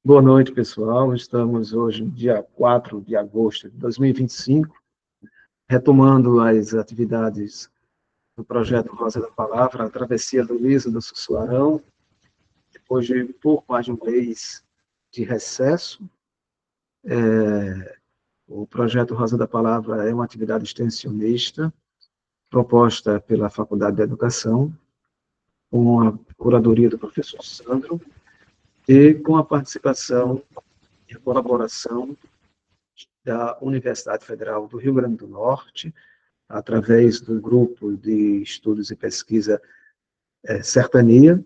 Boa noite, pessoal. Estamos hoje, no dia 4 de agosto de 2025, retomando as atividades do projeto Rosa da Palavra, a travessia do Liso do Sussuarão, depois de pouco mais de um mês de recesso. O projeto Rosa da Palavra é uma atividade extensionista, proposta pela Faculdade de Educação, com a curadoria do professor Sandro, e com a participação e a colaboração da Universidade Federal do Rio Grande do Norte, através do grupo de estudos e pesquisa Sertania,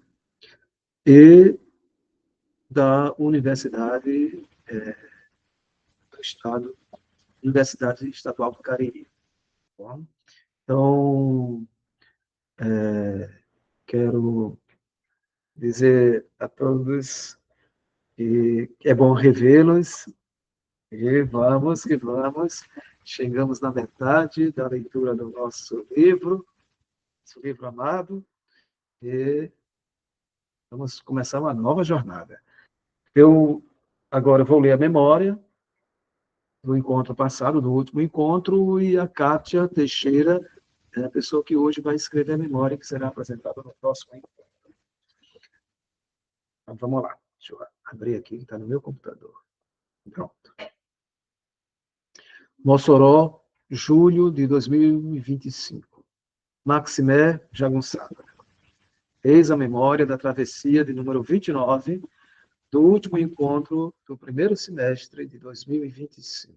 e da Universidade do Estado, Universidade Estadual do Cariri. Bom, então, quero dizer a todos que é bom revê-los, e vamos, chegamos na metade da leitura do nosso livro amado, e vamos começar uma nova jornada. Eu agora vou ler a memória do encontro passado, do último encontro, e a Kátia Teixeira é a pessoa que hoje vai escrever a memória que será apresentada no próximo encontro. Então, vamos lá. Deixa eu abrir aqui, que está no meu computador. Pronto. Mossoró, julho de 2025. Maximé Jagunçada. Eis a memória da travessia de número 29, do último encontro do primeiro semestre de 2025.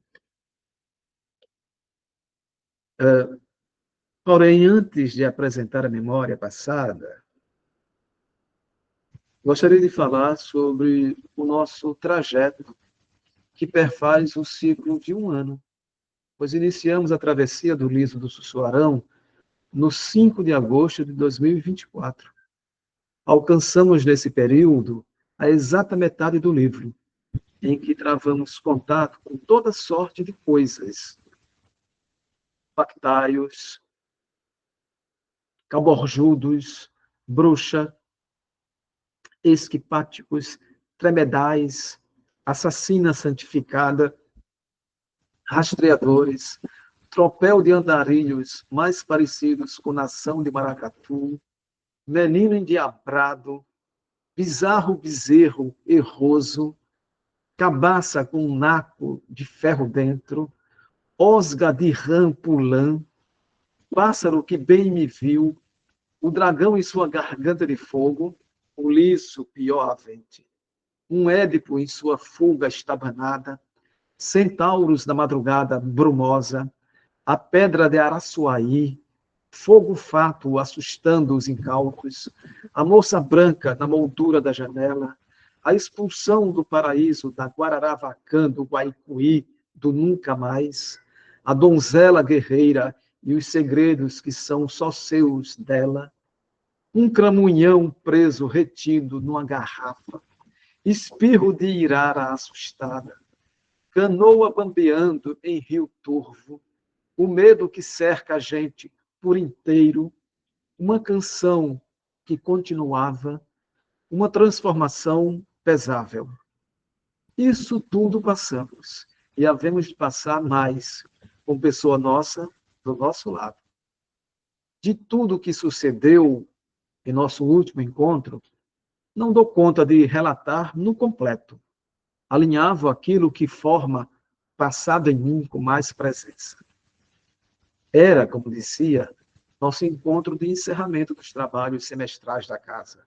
Porém, antes de apresentar a memória passada, gostaria de falar sobre o nosso trajeto que perfaz o ciclo de um ano, pois iniciamos a travessia do Liso do Sussuarão no 5 de agosto de 2024. Alcançamos nesse período a exata metade do livro, em que travamos contato com toda sorte de coisas, pactários, caborjudos, bruxa, esquipáticos, tremedais, assassina santificada, rastreadores, tropel de andarilhos mais parecidos com nação de maracatu, menino endiabrado, bizarro bezerro erroso, cabaça com um naco de ferro dentro, osga de rã pulã, pássaro que bem me viu, o dragão em sua garganta de fogo, o liso pior avente, um Édipo em sua fuga estabanada, centauros da madrugada brumosa, a pedra de Araçuaí, fogo fato assustando os incautos, a moça branca na moldura da janela, a expulsão do paraíso da Guararavacã, do Guaicuí, do nunca mais, a donzela guerreira e os segredos que são só seus dela, um cramunhão preso retido numa garrafa, espirro de irara assustada, canoa bambeando em rio turvo, o medo que cerca a gente por inteiro, uma canção que continuava, uma transformação pesável. Isso tudo passamos, e havemos de passar mais, com pessoa nossa do nosso lado. De tudo que sucedeu em nosso último encontro, não dou conta de relatar no completo. Alinhavo aquilo que forma passado em mim com mais presença. Era, como dizia, nosso encontro de encerramento dos trabalhos semestrais da casa.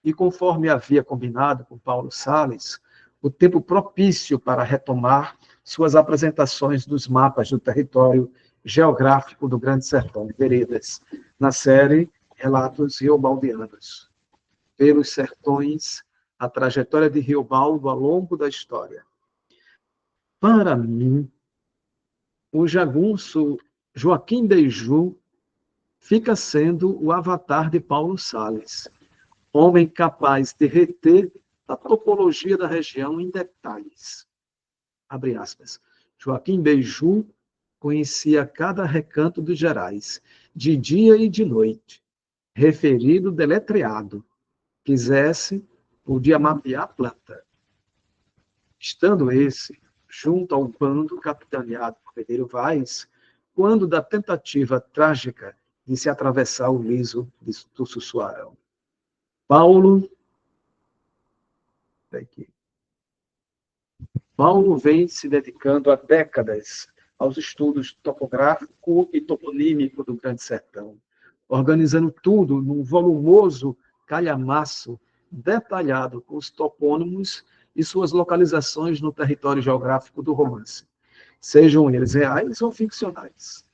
E conforme havia combinado com Paulo Salles, o tempo propício para retomar suas apresentações dos mapas do território geográfico do Grande Sertão de Veredas, na série Relatos Riobaldianos. Pelos sertões, a trajetória de Riobaldo ao longo da história. Para mim, o jagunço Joaquim Beiju fica sendo o avatar de Paulo Salles, homem capaz de reter a topologia da região em detalhes. Abre aspas. Joaquim Beiju conhecia cada recanto dos Gerais, de dia e de noite, referido deletreado. Quisesse, podia mapear a planta. estando esse junto ao bando capitaneado por Pedro Vaz, quando da tentativa trágica de se atravessar o liso do Sussuarão. Paulo, aqui, Paulo vem se dedicando há décadas aos estudos topográfico e toponímico do Grande Sertão, organizando tudo num volumoso calhamaço detalhado com os topônimos e suas localizações no território geográfico do romance, sejam eles reais ou ficcionais.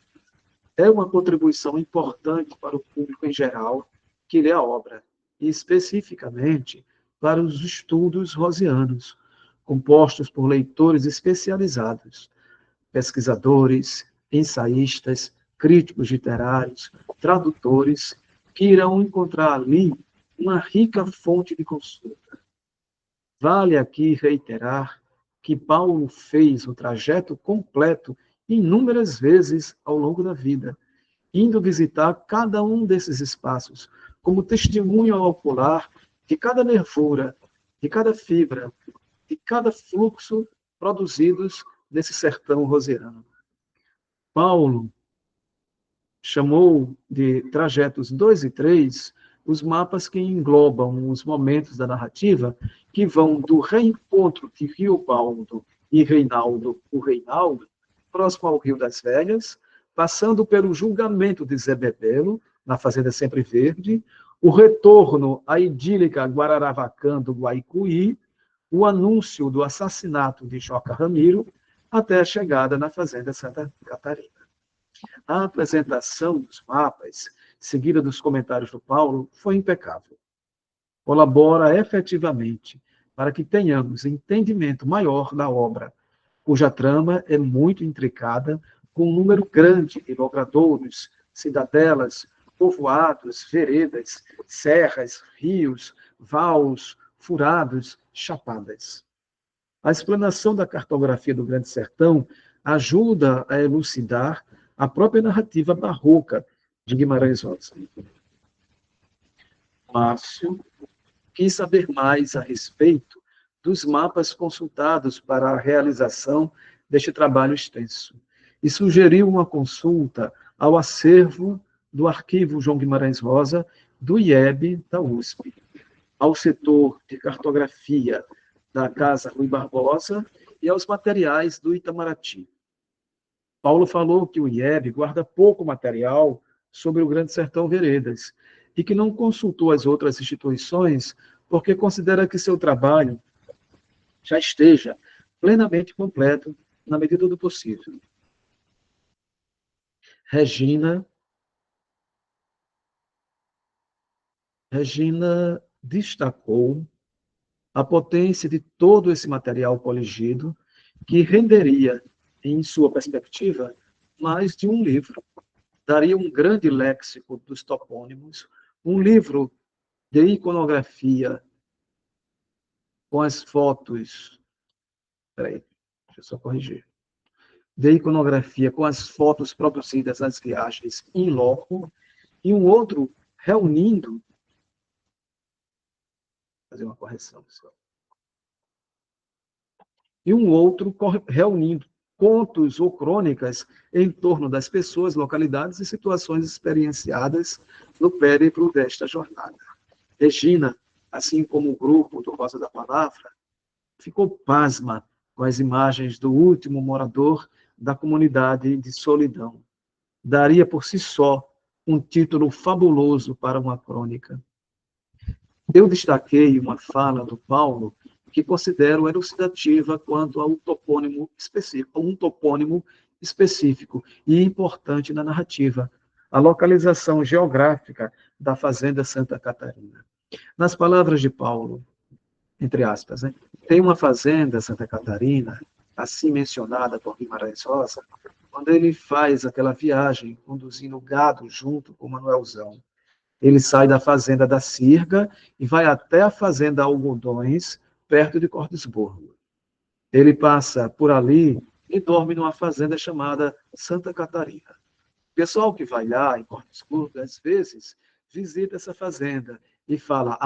É uma contribuição importante para o público em geral que lê a obra, e especificamente para os estudos rosianos, compostos por leitores especializados, pesquisadores, ensaístas, críticos literários, tradutores, que irão encontrar ali uma rica fonte de consulta. Vale aqui reiterar que Paulo fez o trajeto completo inúmeras vezes ao longo da vida, indo visitar cada um desses espaços, como testemunho ocular de cada nervura, de cada fibra, de cada fluxo produzidos nesse sertão rosiano. Paulo chamou de trajetos 2 e 3 os mapas que englobam os momentos da narrativa que vão do reencontro de Riobaldo e Reinaldo, o Reinaldo, próximo ao Rio das Velhas, passando pelo julgamento de Zé Bebelo, na Fazenda Sempre Verde, o retorno à idílica Guararavacã do Guaicuí, o anúncio do assassinato de Joca Ramiro, até a chegada na Fazenda Santa Catarina. A apresentação dos mapas, seguida dos comentários do Paulo, foi impecável. Colabora efetivamente para que tenhamos entendimento maior da obra, cuja trama é muito intricada, com um número grande de logradouros, cidadelas, povoados, veredas, serras, rios, vales, furados, chapadas. A explanação da cartografia do Grande Sertão ajuda a elucidar a própria narrativa barroca de Guimarães Rosa. Márcio quis saber mais a respeito dos mapas consultados para a realização deste trabalho extenso e sugeriu uma consulta ao acervo do Arquivo João Guimarães Rosa do IEB da USP, ao setor de cartografia da Casa Rui Barbosa e aos materiais do Itamaraty. Paulo falou que o IEB guarda pouco material sobre o Grande Sertão Veredas e que não consultou as outras instituições porque considera que seu trabalho já esteja plenamente completo na medida do possível. Regina destacou a potência de todo esse material coligido que renderia, em sua perspectiva, mais de um livro. Daria um grande léxico dos topônimos, um livro de iconografia com as fotos. Espera aí, deixa eu só corrigir. De iconografia com as fotos produzidas nas viagens em loco, e um outro reunindo. Vou fazer uma correção, pessoal. E um outro reunindo contos ou crônicas em torno das pessoas, localidades e situações experienciadas no périplo desta jornada. Regina, assim como o grupo do Rosa da Palavra, ficou pasma com as imagens do último morador da comunidade de Solidão. Daria por si só um título fabuloso para uma crônica. Eu destaquei uma fala do Paulo que considero elucidativa quanto a um topônimo específico e importante na narrativa, a localização geográfica da Fazenda Santa Catarina. Nas palavras de Paulo, entre aspas, né, tem uma fazenda Santa Catarina, assim mencionada por Guimarães Rosa, quando ele faz aquela viagem conduzindo o gado junto com o Manuelzão. Ele sai da fazenda da Sirga e vai até a fazenda Algodões, perto de Cordesburgo. Ele passa por ali e dorme numa fazenda chamada Santa Catarina. O pessoal que vai lá em Cordesburgo, às vezes, visita essa fazenda e fala: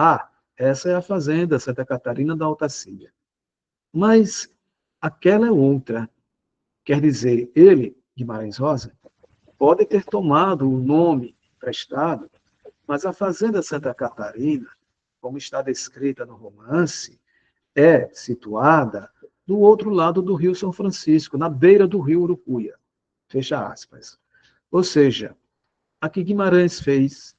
essa é a fazenda Santa Catarina da Altacília. Mas aquela é outra. Quer dizer, ele, Guimarães Rosa, pode ter tomado o nome emprestado, mas a fazenda Santa Catarina, como está descrita no romance, é situada do outro lado do Rio São Francisco, na beira do Rio Urucuia. Fecha aspas. Ou seja, aqui Guimarães fez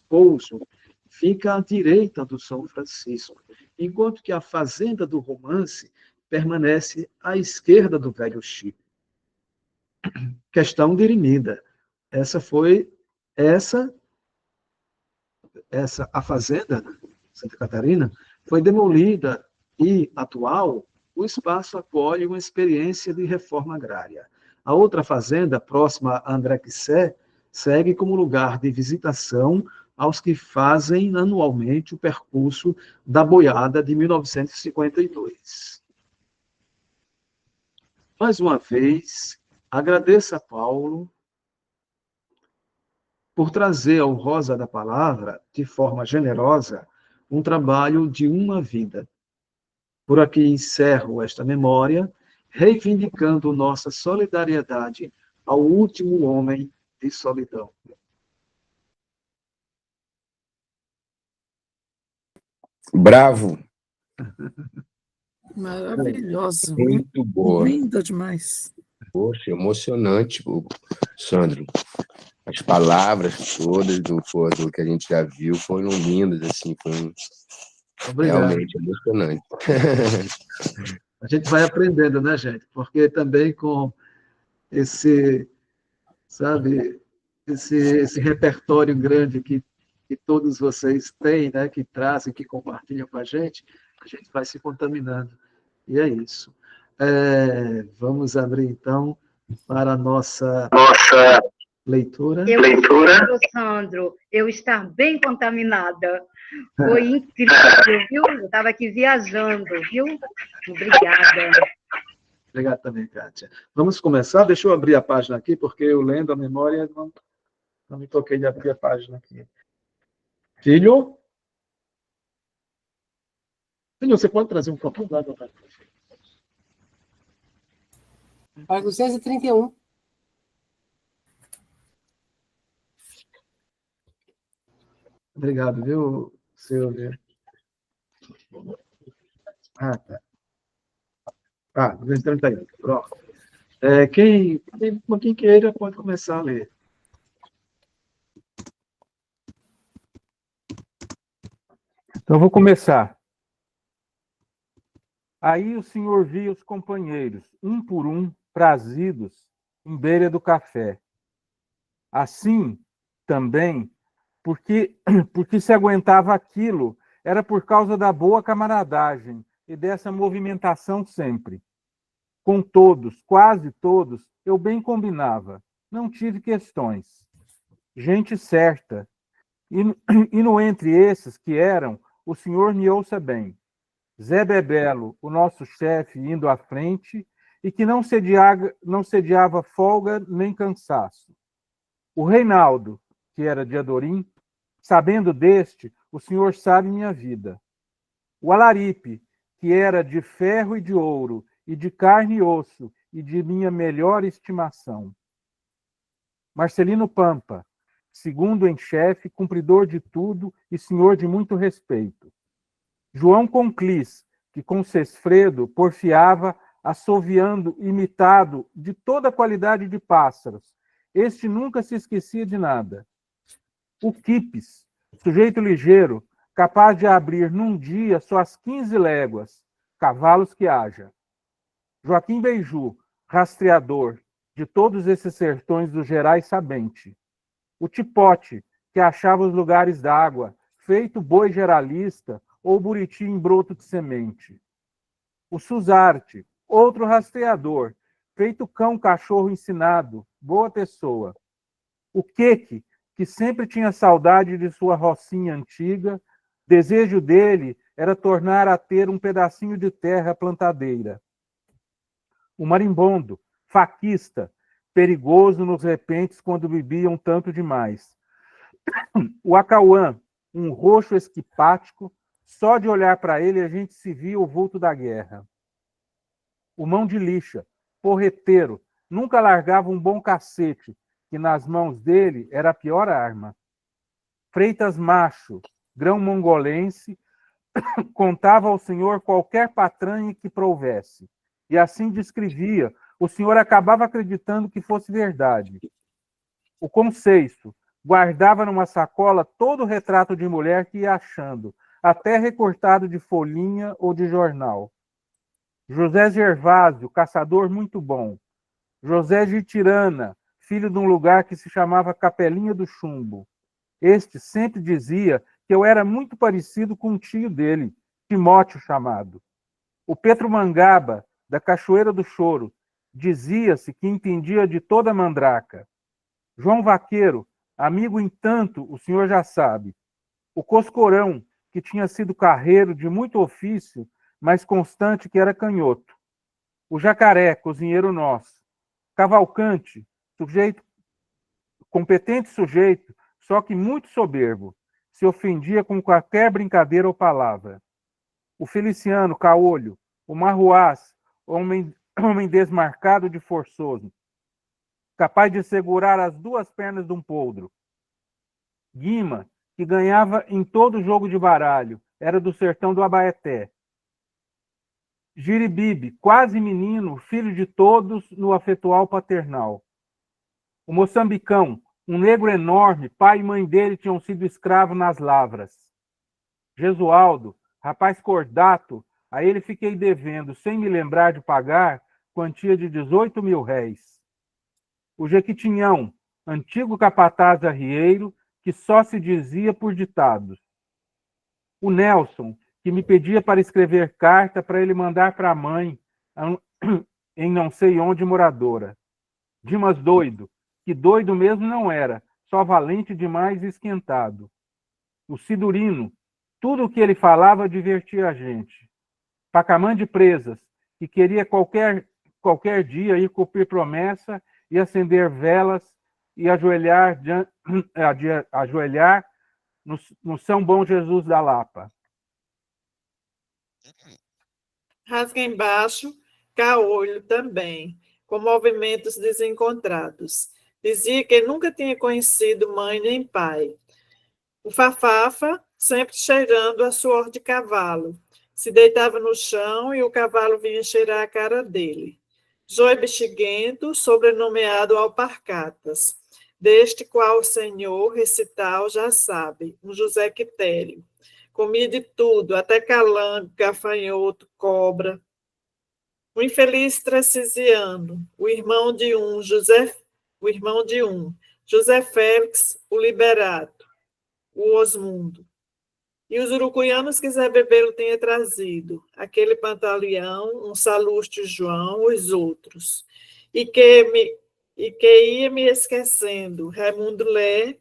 pouso, fica à direita do São Francisco, enquanto que a fazenda do romance permanece à esquerda do Velho Chico. Questão dirimida. Essa foi essa a fazenda Santa Catarina foi demolida e atual o espaço acolhe uma experiência de reforma agrária. A outra fazenda, próxima a André Quissé, segue como lugar de visitação aos que fazem anualmente o percurso da boiada de 1952. Mais uma vez, agradeço a Paulo por trazer ao Rosa da Palavra, de forma generosa, um trabalho de uma vida. Por aqui encerro esta memória, reivindicando nossa solidariedade ao último homem de solidão. Bravo! Maravilhoso. Muito boa. Linda demais. Poxa, emocionante, Sandro. As palavras todas do que a gente já viu foram lindas, assim, foi realmente emocionante. A gente vai aprendendo, né, gente? Porque também com esse, sabe, esse repertório grande que todos vocês têm, né, que trazem, que compartilham com a gente vai se contaminando. E é isso. Vamos abrir, então, para a nossa leitura. Sandro, eu estar bem contaminada. Foi incrível, viu? Eu estava aqui viajando, viu? Obrigada. Obrigado também, Kátia. Vamos começar? Deixa eu abrir a página aqui, porque eu lendo a memória não me toquei de abrir a página aqui. Filho, você pode trazer um copo d'água para mim? Página 631. Obrigado, viu, Silvia? Tá. 231. Pronto. Quem queira pode começar a ler. Então, vou começar. Aí o senhor via os companheiros, um por um, prazidos, em beira do café. Assim, também, porque se aguentava aquilo, era por causa da boa camaradagem e dessa movimentação sempre. Com todos, quase todos, eu bem combinava, não tive questões. Gente certa. E no entre esses que eram, o senhor me ouça bem. Zé Bebelo, o nosso chefe, indo à frente, e que não sediava folga nem cansaço. O Reinaldo, que era de Adorim, sabendo deste, o senhor sabe minha vida. O Alaripe, que era de ferro e de ouro, e de carne e osso, e de minha melhor estimação. Marcelino Pampa, segundo em chefe, cumpridor de tudo e senhor de muito respeito. João Conclis, que com Sesfredo porfiava, assoviando, imitado de toda a qualidade de pássaros. Este nunca se esquecia de nada. O Quipes, sujeito ligeiro, capaz de abrir num dia só as 15 léguas, cavalos que haja. Joaquim Beiju, rastreador de todos esses sertões do Gerais sabente. O Tipote, que achava os lugares d'água, feito boi geralista ou buriti em broto de semente. O Suzarte, outro rastreador, feito cão-cachorro ensinado, boa pessoa. O Queque, que sempre tinha saudade de sua rocinha antiga, desejo dele era tornar a ter um pedacinho de terra plantadeira. O Marimbondo, faquista, perigoso nos repentes quando bebiam tanto demais. O Acauã, um roxo esquipático, Só de olhar para ele a gente se via o vulto da guerra. O mão de lixa, porreteiro, nunca largava um bom cacete, que nas mãos dele era a pior arma. Freitas Macho, grão-mongolense, contava ao senhor qualquer patranha que prouvesse, e assim descrevia. O senhor acabava acreditando que fosse verdade. O Conceiço guardava numa sacola todo o retrato de mulher que ia achando, até recortado de folhinha ou de jornal. José Gervásio, caçador muito bom. José de Tirana, filho de um lugar que se chamava Capelinha do Chumbo. Este sempre dizia que eu era muito parecido com um tio dele, Timóteo chamado. O Petro Mangaba, da Cachoeira do Choro, dizia-se que entendia de toda a mandraca. João Vaqueiro, amigo em tanto, o senhor já sabe. O Coscorão, que tinha sido carreiro de muito ofício, mas constante que era canhoto. O Jacaré, cozinheiro nosso. Cavalcante, competente sujeito, só que muito soberbo. Se ofendia com qualquer brincadeira ou palavra. O Feliciano, caolho. O Marruás, homem desmarcado de forçoso, capaz de segurar as duas pernas de um poldro. Guima, que ganhava em todo jogo de baralho, era do sertão do Abaeté. Giribibe, quase menino, filho de todos no afetual paternal. O Moçambicão, um negro enorme, pai e mãe dele tinham sido escravos nas lavras. Jesualdo, rapaz cordato, a ele fiquei devendo, sem me lembrar de pagar, quantia de 18 mil réis. O Jequitinhão, antigo capataz arrieiro, que só se dizia por ditados. O Nelson, que me pedia para escrever carta para ele mandar para a mãe, em não sei onde moradora. Dimas doido, que doido mesmo não era, só valente demais e esquentado. O Sidurino, tudo o que ele falava divertia a gente. Pacamã de Presas, que queria qualquer dia ir cumprir promessa e acender velas e ajoelhar no São Bom Jesus da Lapa. Rasga embaixo, caolho também, com movimentos desencontrados. Dizia que nunca tinha conhecido mãe nem pai. O Fafafa, sempre cheirando a suor de cavalo, se deitava no chão e o cavalo vinha cheirar a cara dele. Joe Bexiguento, sobrenomeado Alparcatas, deste qual o senhor recital já sabe, um José Quitério. Comia de tudo, até calango, gafanhoto, cobra. O infeliz Tracisiano, o irmão de um, José Félix, o Liberato, o Osmundo. E os urucuianos que Zé Bebelo tinha trazido, aquele Pantaleão, um Salustio João, os outros. E que ia me esquecendo, Raimundo Lé,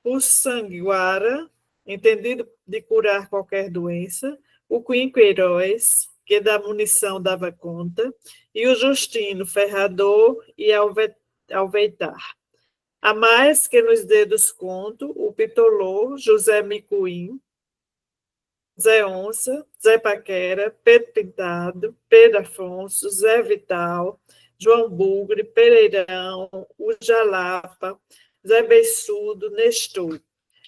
o Sanguara, entendido de curar qualquer doença, o Quinco Heróis, que da munição dava conta, e o Justino, ferrador e alveitar. A mais que nos dedos conto, o Pitolô, José Micuim, Zé Onça, Zé Paquera, Pedro Pintado, Pedro Afonso, Zé Vital, João Bugre, Pereirão, o Jalapa, Zé Beiçudo, Nestor,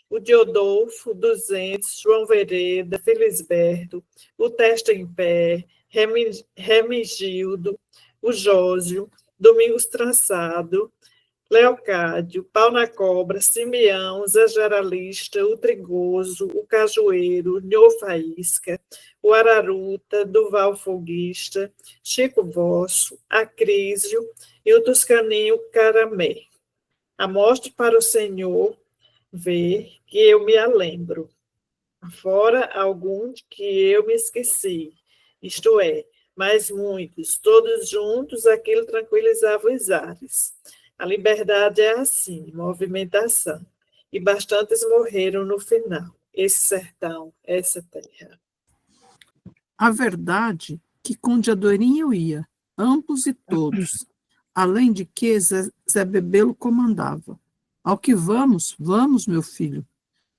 o Diodolfo, 200, João Vereda, Felisberto, o Testa em Pé, Remigildo, o Jósio, Domingos Trançado, Leocádio, Pau na Cobra, Simeão, Zé Geralista, o Trigoso, o Cajueiro, Nhô Faísca, o Araruta, Duval Foguista, Chico Vosso, Acrísio e o Toscaninho Caramé. Amostre para o senhor ver que eu me lembro, fora alguns que eu me esqueci, isto é, mas muitos, todos juntos, aquilo tranquilizava os ares. A liberdade é assim, movimentação. E bastantes morreram no final. Esse sertão, essa terra. A verdade que com Diadorinha eu ia, ambos e todos, além de que Zé Bebelo comandava. Ao que vamos, vamos, meu filho.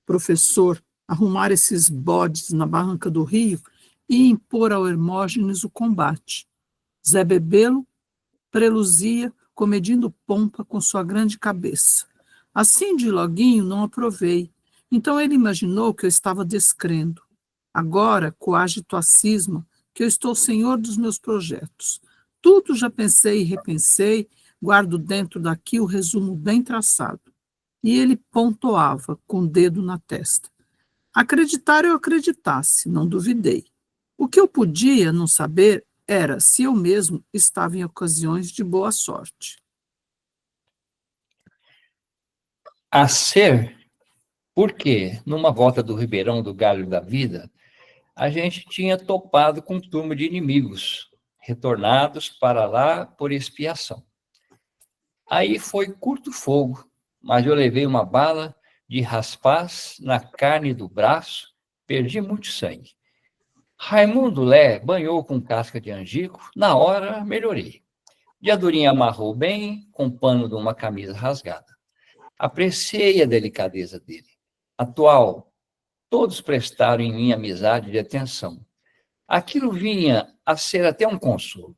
Professor, arrumar esses bodes na barranca do rio e impor ao Hermógenes o combate. Zé Bebelo preluzia, comedindo pompa com sua grande cabeça. Assim, de loguinho, não aprovei. Então ele imaginou que eu estava descrendo. Agora, coagito a cisma, que eu estou senhor dos meus projetos. Tudo já pensei e repensei, guardo dentro daqui o resumo bem traçado. E ele pontuava, com o dedo na testa. Acreditar eu acreditasse, não duvidei. O que eu podia não saber era se eu mesmo estava em ocasiões de boa sorte. A ser, porque numa volta do Ribeirão do Galho da Vida, a gente tinha topado com turma de inimigos, retornados para lá por expiação. Aí foi curto fogo, mas eu levei uma bala de raspaz na carne do braço, perdi muito sangue. Raimundo Lé banhou com casca de angico, na hora melhorei. Diadorim amarrou bem, com pano de uma camisa rasgada. Apreciei a delicadeza dele. Atual, todos prestaram em mim amizade de atenção. Aquilo vinha a ser até um consolo.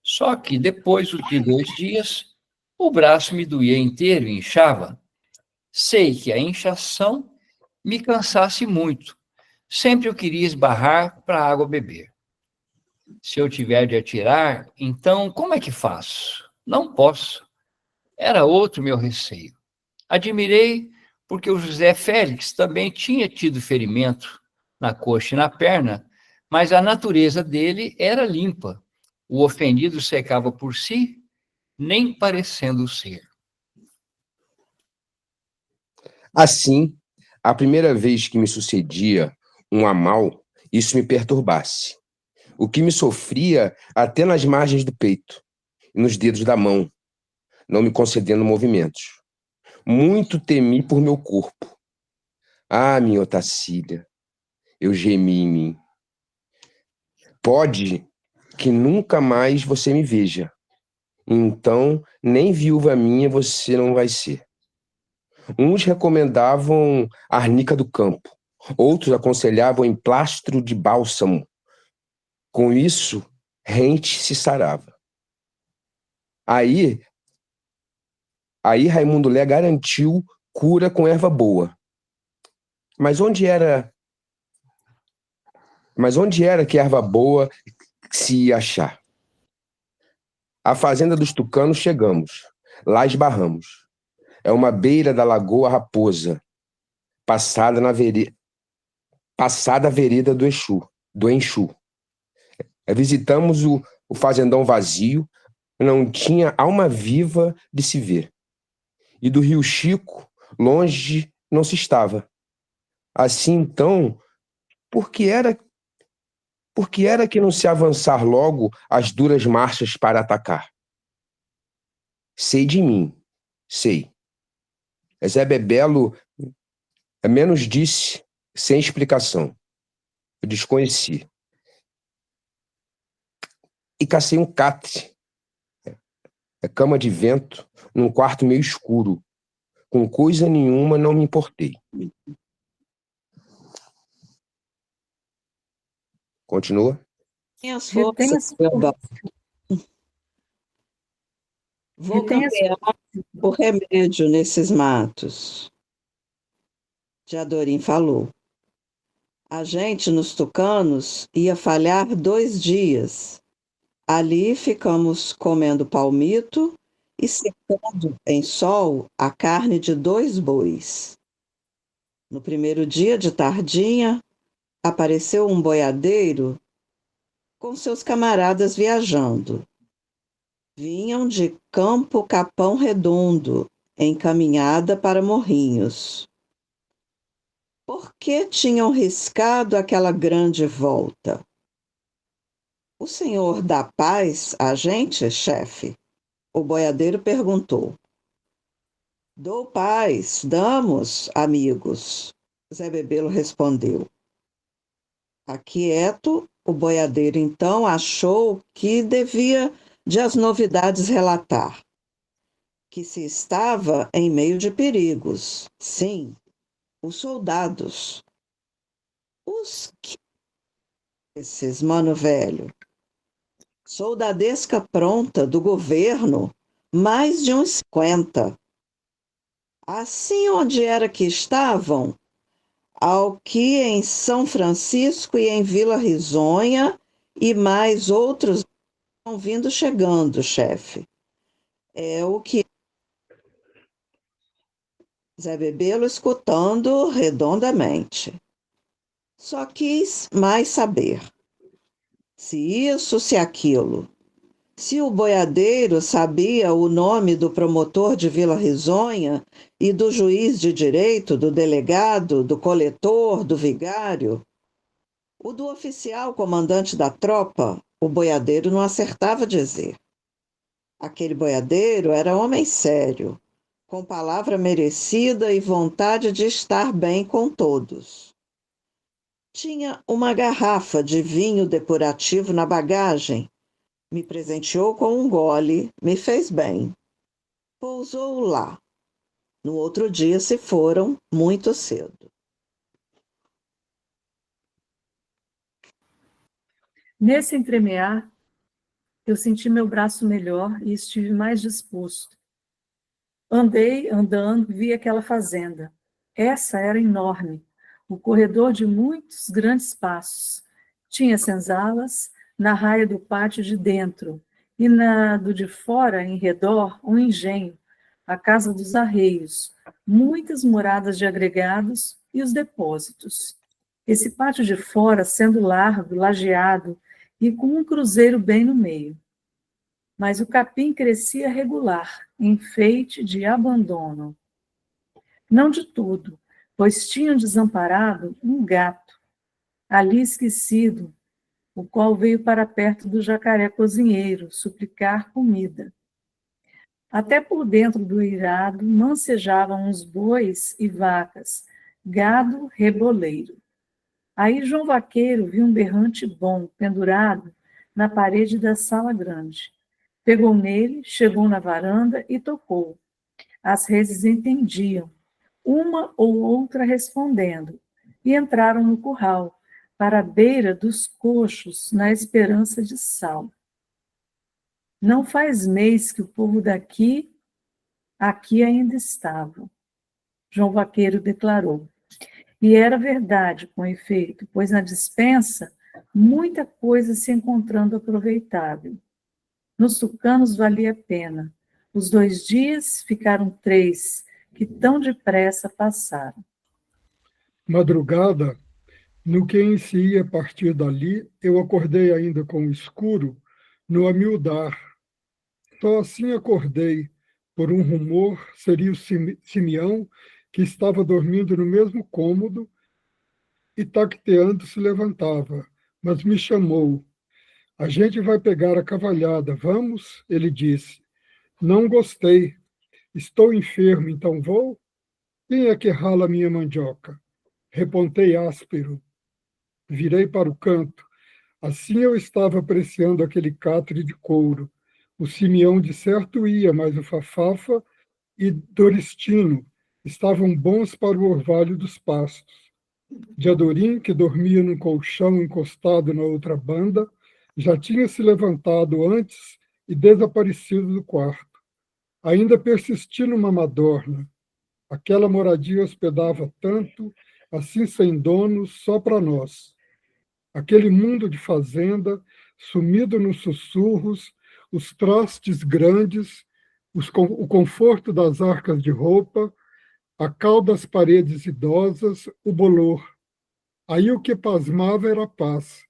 Só que depois de 2 dias, o braço me doía inteiro e inchava. Sei que a inchação me cansasse muito. Sempre eu queria esbarrar para a água beber. Se eu tiver de atirar, então como é que faço? Não posso. Era outro meu receio. Admirei porque o José Félix também tinha tido ferimento na coxa e na perna, mas a natureza dele era limpa. O ofendido secava por si, nem parecendo ser. Assim, a primeira vez que me sucedia um a mal, isso me perturbasse. O que me sofria até nas margens do peito e nos dedos da mão, não me concedendo movimentos. Muito temi por meu corpo. Ah, minha Otacília, eu gemi em mim. Pode que nunca mais você me veja. Então, nem viúva minha você não vai ser. Uns recomendavam arnica do campo, outros aconselhavam emplastro de bálsamo. Com isso, rente se sarava. Aí Raimundo Lé garantiu cura com erva boa. Mas onde era que erva boa se ia achar? À fazenda dos tucanos chegamos. Lá esbarramos. É uma beira da Lagoa Raposa, passada a vereda do Enxu. Visitamos o fazendão vazio, não tinha alma viva de se ver. E do Rio Chico, longe não se estava. Assim, então, por que era que não se avançar logo as duras marchas para atacar? Sei de mim, sei. Zé Bebelo menos disse, sem explicação. Eu desconheci. E cacei um catre, cama de vento, num quarto meio escuro. Com coisa nenhuma não me importei. Continua? Tem as forças, meu bom. Vou campear o remédio nesses matos. Diadorim falou. A gente, nos tucanos, ia falhar 2 dias. Ali ficamos comendo palmito e secando em sol a carne de 2 bois. No primeiro dia de tardinha, apareceu um boiadeiro com seus camaradas viajando. Vinham de Campo Capão Redondo, em caminhada para Morrinhos. Por que tinham riscado aquela grande volta? O senhor dá paz a gente, chefe? O boiadeiro perguntou. Dou paz, damos, amigos. Zé Bebelo respondeu. Aquieto, o boiadeiro então achou que devia de as novidades relatar. Que se estava em meio de perigos. Sim, os soldados. Os que esses, mano velho? Soldadesca pronta do governo, mais de uns 50. Assim onde era que estavam? Ao que em São Francisco e em Vila Risonha, e mais outros estão vindo chegando, chefe. É o que Zé Bebelo escutando redondamente. Só quis mais saber. Se isso, se aquilo. Se o boiadeiro sabia o nome do promotor de Vila Risonha e do juiz de direito, do delegado, do coletor, do vigário. O do oficial comandante da tropa, o boiadeiro não acertava dizer. Aquele boiadeiro era homem sério, com palavra merecida e vontade de estar bem com todos. Tinha uma garrafa de vinho depurativo na bagagem. Me presenteou com um gole, me fez bem. Pousou lá. No outro dia se foram muito cedo. Nesse entremear, eu senti meu braço melhor e estive mais disposto. Andei, andando, vi aquela fazenda. Essa era enorme, o corredor de muitos grandes passos. Tinha senzalas na raia do pátio de dentro e na do de fora, em redor, um engenho, a casa dos arreios, muitas moradas de agregados e os depósitos. Esse pátio de fora sendo largo, lajeado e com um cruzeiro bem no meio. Mas o capim crescia regular, enfeite de abandono. Não de tudo, pois tinham desamparado um gato, ali esquecido, o qual veio para perto do jacaré cozinheiro suplicar comida. Até por dentro do eirado mancejavam uns bois e vacas, gado reboleiro. Aí João Vaqueiro viu um berrante bom pendurado na parede da sala grande. Pegou nele, chegou na varanda e tocou. As reses entendiam, uma ou outra respondendo, e entraram no curral, para a beira dos coxos, na esperança de sal. Não faz mês que o povo daqui, aqui ainda estava, João Vaqueiro declarou. E era verdade, com efeito, pois na despensa, muita coisa se encontrando aproveitável. Nos tucanos valia a pena. Os 2 dias ficaram 3, que tão depressa passaram. Madrugada, no que em si ia partir dali, eu acordei ainda com o escuro, no amiudar. Só assim acordei, por um rumor, seria o Simeão, que estava dormindo no mesmo cômodo, e tacteando se levantava, mas me chamou. A gente vai pegar a cavalhada, vamos? Ele disse. Não gostei. Estou enfermo, então vou? Quem é que rala minha mandioca? Repontei áspero. Virei para o canto. Assim eu estava apreciando aquele catre de couro. O Simeão de certo ia, mas o Fafafa e Doristino estavam bons para o orvalho dos pastos. Diadorim, que dormia num colchão encostado na outra banda, já tinha se levantado antes e desaparecido do quarto. Ainda persisti numa madorna. Aquela moradia hospedava tanto, assim sem donos, só para nós. Aquele mundo de fazenda, sumido nos sussurros, os trastes grandes, o conforto das arcas de roupa, a cal das paredes idosas, o bolor. Aí o que pasmava era a paz.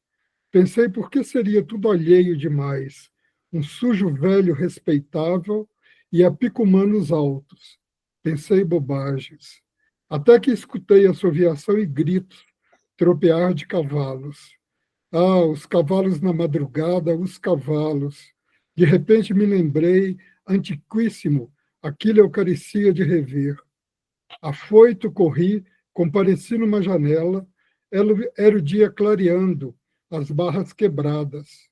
Pensei por que seria tudo alheio demais, um sujo velho respeitável e apicumanos altos. Pensei bobagens. Até que escutei assoviação e gritos, tropear de cavalos. Ah, os cavalos na madrugada, os cavalos. De repente me lembrei, antiquíssimo, aquilo eu carecia de rever. Afoito corri, compareci numa janela, era o dia clareando, as barras quebradas.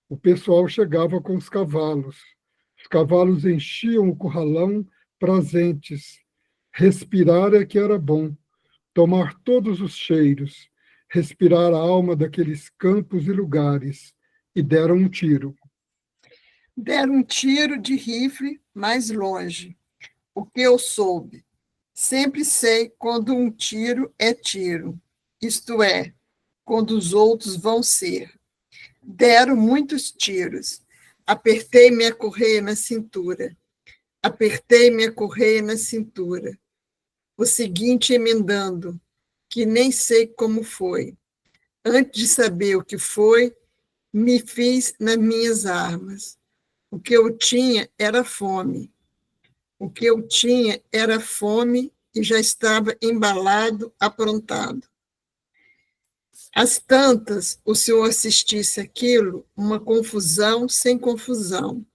O pessoal chegava com os cavalos. Os cavalos enchiam o curralão, prazentes. Respirar é que era bom, tomar todos os cheiros. respirar a alma daqueles campos e lugares, e deram um tiro. Deram um tiro de rifle mais longe. O que eu soube? Sempre sei quando um tiro é tiro, isto é, quando os outros vão ser. Deram muitos tiros. Apertei minha correia na cintura. Apertei minha correia na cintura. O seguinte emendando, que nem sei como foi. Antes de saber o que foi, me fiz nas minhas armas. O que eu tinha era fome. O que eu tinha era fome e já estava embalado, aprontado. Às tantas, o senhor assistisse aquilo, uma confusão sem confusão.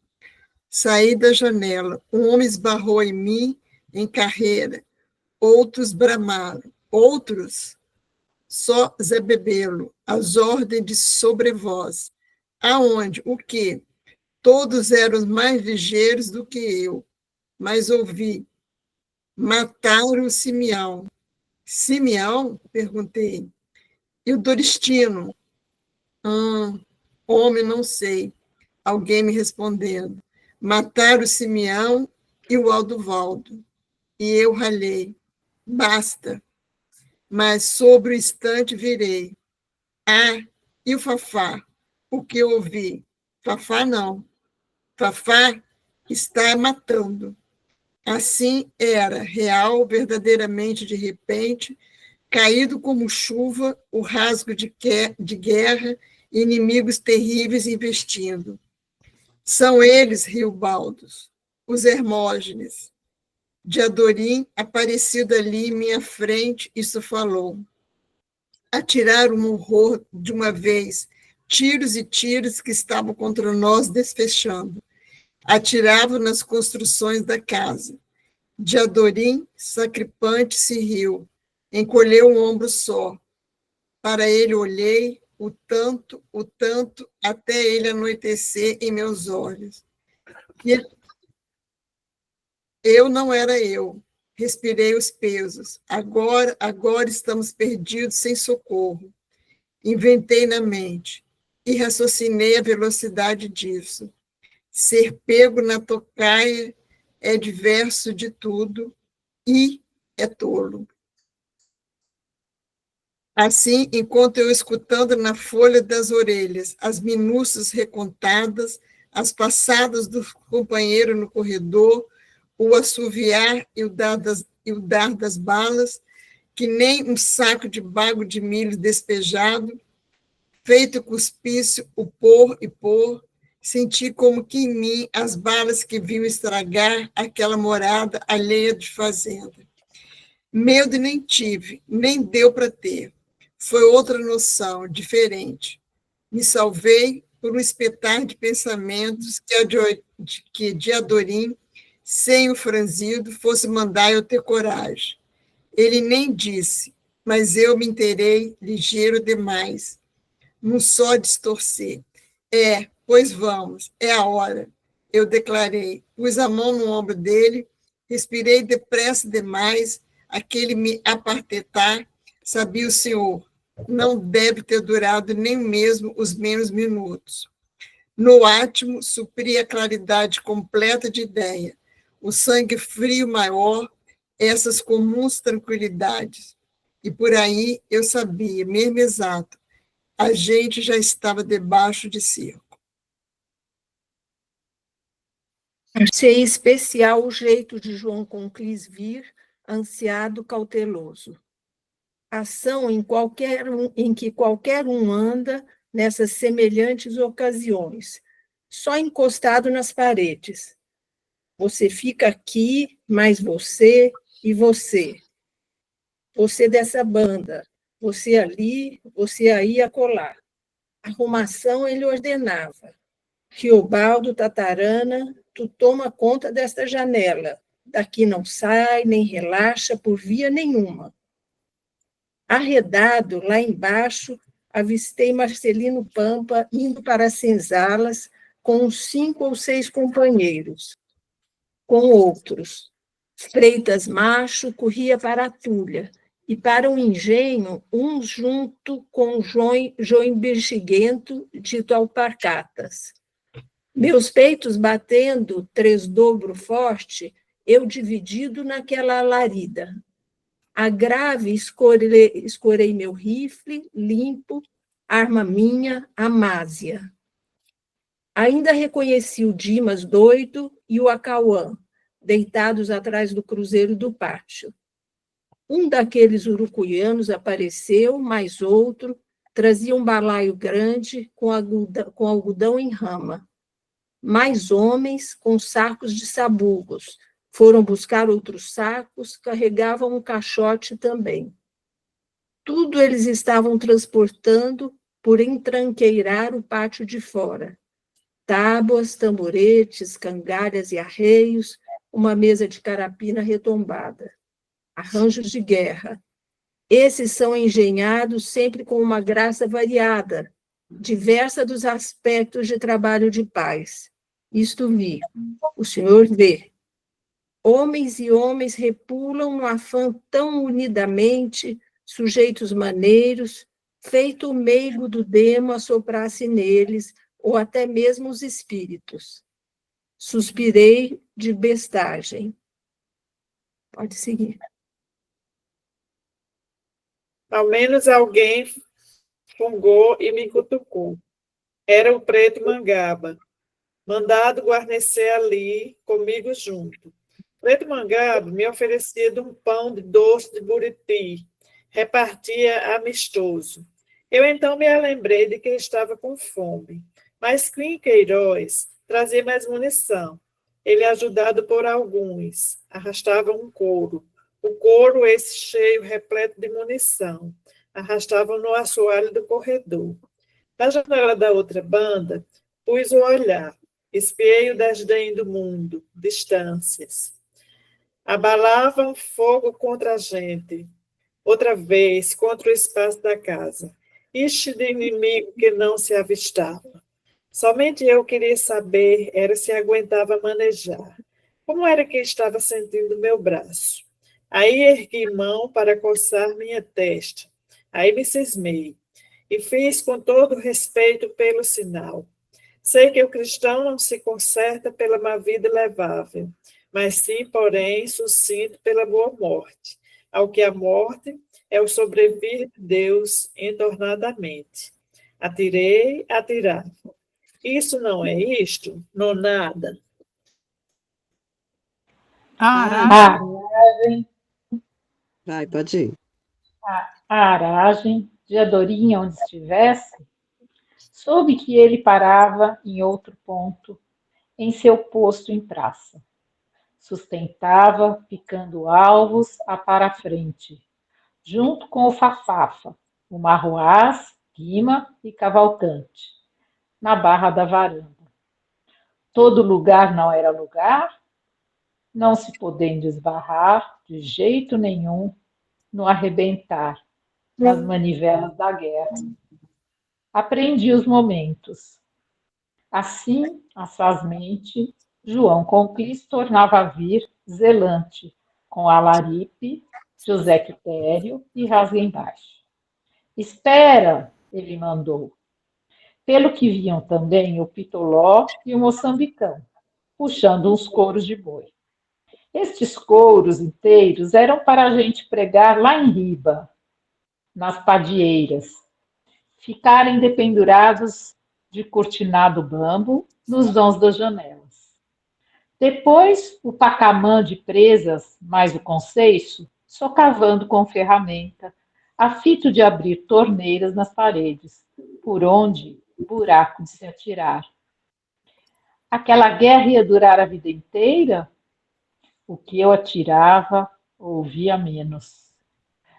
Saí da janela, um homem esbarrou em mim em carreira, outros bramaram, outros só Zé Bebelo, as ordens de sobrevoz. Aonde? O quê? Todos eram mais ligeiros do que eu, mas ouvi. Mataram o Simeão. Simeão? Perguntei. E o Dorestino? Homem, não sei. Alguém me respondendo. Mataram o Simeão e o Aldovaldo. E eu ralhei. Basta. Mas sobre o instante virei. E o Fafá? O que eu ouvi? Fafá não. Fafá está matando. Assim era, real, verdadeiramente de repente, caído como chuva, o rasgo de guerra, inimigos terríveis investindo. São eles, Riobaldos, os Hermógenes. Diadorim, aparecido ali em minha frente, isso falou. Atiraram um horror de uma vez, tiros e tiros que estavam contra nós desfechando. Atiravam nas construções da casa. Diadorim, sacripante, se riu, encolheu um ombro só. Para ele olhei, o tanto, até ele anoitecer em meus olhos. Eu não era eu. Respirei os pesos. Agora estamos perdidos sem socorro. Inventei na mente e raciocinei a velocidade disso. Ser pego na tocaia é diverso de tudo e é tolo. Assim, enquanto eu escutando na folha das orelhas as minúcias recontadas, as passadas do companheiro no corredor, o assoviar e o dar das balas, que nem um saco de bago de milho despejado, feito cuspício, o pôr e pôr, senti como que em mim as balas que vinham estragar aquela morada alheia de fazenda. Medo nem tive, nem deu para ter. Foi outra noção, diferente. Me salvei por um espetar de pensamentos que Diadorim, sem o franzido, fosse mandar eu ter coragem. Ele nem disse, mas eu me inteirei ligeiro demais, num só distorcer. Pois vamos, é a hora, eu declarei. Pus a mão no ombro dele, respirei depressa demais, aquele me apartetar, sabia o senhor, não deve ter durado nem mesmo os menos minutos. No átimo, supri a claridade completa de ideia, o sangue frio maior, essas comuns tranquilidades. E por aí eu sabia, mesmo exato, a gente já estava debaixo de cerco. Achei especial o jeito de João Conclis vir, ansiado, cauteloso. Ação em que qualquer um anda nessas semelhantes ocasiões, só encostado nas paredes. Você fica aqui, mais você e você. Você dessa banda, você ali, você aí acolá. Arrumação ele ordenava. Riobaldo, Tatarana, tu toma conta desta janela. Daqui não sai, nem relaxa por via nenhuma. Arredado, lá embaixo, avistei Marcelino Pampa indo para as senzalas com uns 5 ou 6 companheiros. Com outros. Freitas Macho corria para a Tulha e para o engenho, uns junto com joim bexiguento, dito alparcatas. Meus peitos batendo, tresdobro forte, eu dividido naquela alarida. A grave escorei meu rifle, limpo, arma minha, Amásia. Ainda reconheci o Dimas doido e o Acauã, deitados atrás do cruzeiro do pátio. Um daqueles urucuianos apareceu, mais outro, trazia um balaio grande com algodão em rama. Mais homens com sacos de sabugos. Foram buscar outros sacos, carregavam um caixote também. Tudo eles estavam transportando por entranqueirar o pátio de fora. Tábuas, tamboretes, cangalhas e arreios, uma mesa de carapina retombada. Arranjos de guerra. Esses são engenhados sempre com uma graça variada, diversa dos aspectos de trabalho de paz. Isto vi, o senhor vê. Homens e homens repulam no afã tão unidamente, sujeitos maneiros, feito o meigo do demo assoprasse neles, ou até mesmo os espíritos. Suspirei de bestagem. Pode seguir. Ao menos alguém fungou e me cutucou. Era o preto Mangaba, mandado guarnecer ali, comigo junto. Preto Mangaba me oferecia de um pão de doce de buriti, repartia amistoso. Eu então me lembrei de que estava com fome, mas Clim Queiroz trazia mais munição. Ele, ajudado por alguns, arrastava um couro. O couro, esse cheio, repleto de munição, arrastavam no assoalho do corredor. Na janela da outra banda, pus o olhar, espiei o desdém do mundo, distâncias. Abalavam fogo contra a gente, outra vez contra o espaço da casa. Ixi de inimigo que não se avistava. Somente eu queria saber era se aguentava manejar. Como era que estava sentindo meu braço? Aí ergui mão para coçar minha testa. Aí me cismei e fiz com todo respeito pelo sinal. Sei que o cristão não se conserta pela má vida levável, mas sim, porém, sucinto pela boa morte, ao que a morte é o sobrevir de Deus entornadamente. Atirei, atirava. Isso não é isto? Não nada. Aragem. Vai, pode ir. A aragem de Adorinha, onde estivesse, soube que ele parava em outro ponto, em seu posto em praça. Sustentava, picando alvos, a para a frente, junto com o Fafafa, o Marroás, Guima e Cavalcante, na barra da varanda. Todo lugar não era lugar, não se podendo esbarrar, de jeito nenhum, no arrebentar, nas manivelas da guerra. Aprendi os momentos. Assim, assazmente, João Conquis tornava a vir, zelante, com Alaripe, José Quitério e Rasguembaixo. Espera, ele mandou. Pelo que viam também o Pitoló e o Moçambicão, puxando uns couros de boi. Estes couros inteiros eram para a gente pregar lá em riba, nas padieiras, ficarem dependurados de cortinado bambo nos vãos das janelas. Depois, o pacamã de presas, mais o conceiço, socavando com ferramenta, a fito de abrir torneiras nas paredes, por onde buraco de se atirar. Aquela guerra ia durar a vida inteira? O que eu atirava, ouvia menos.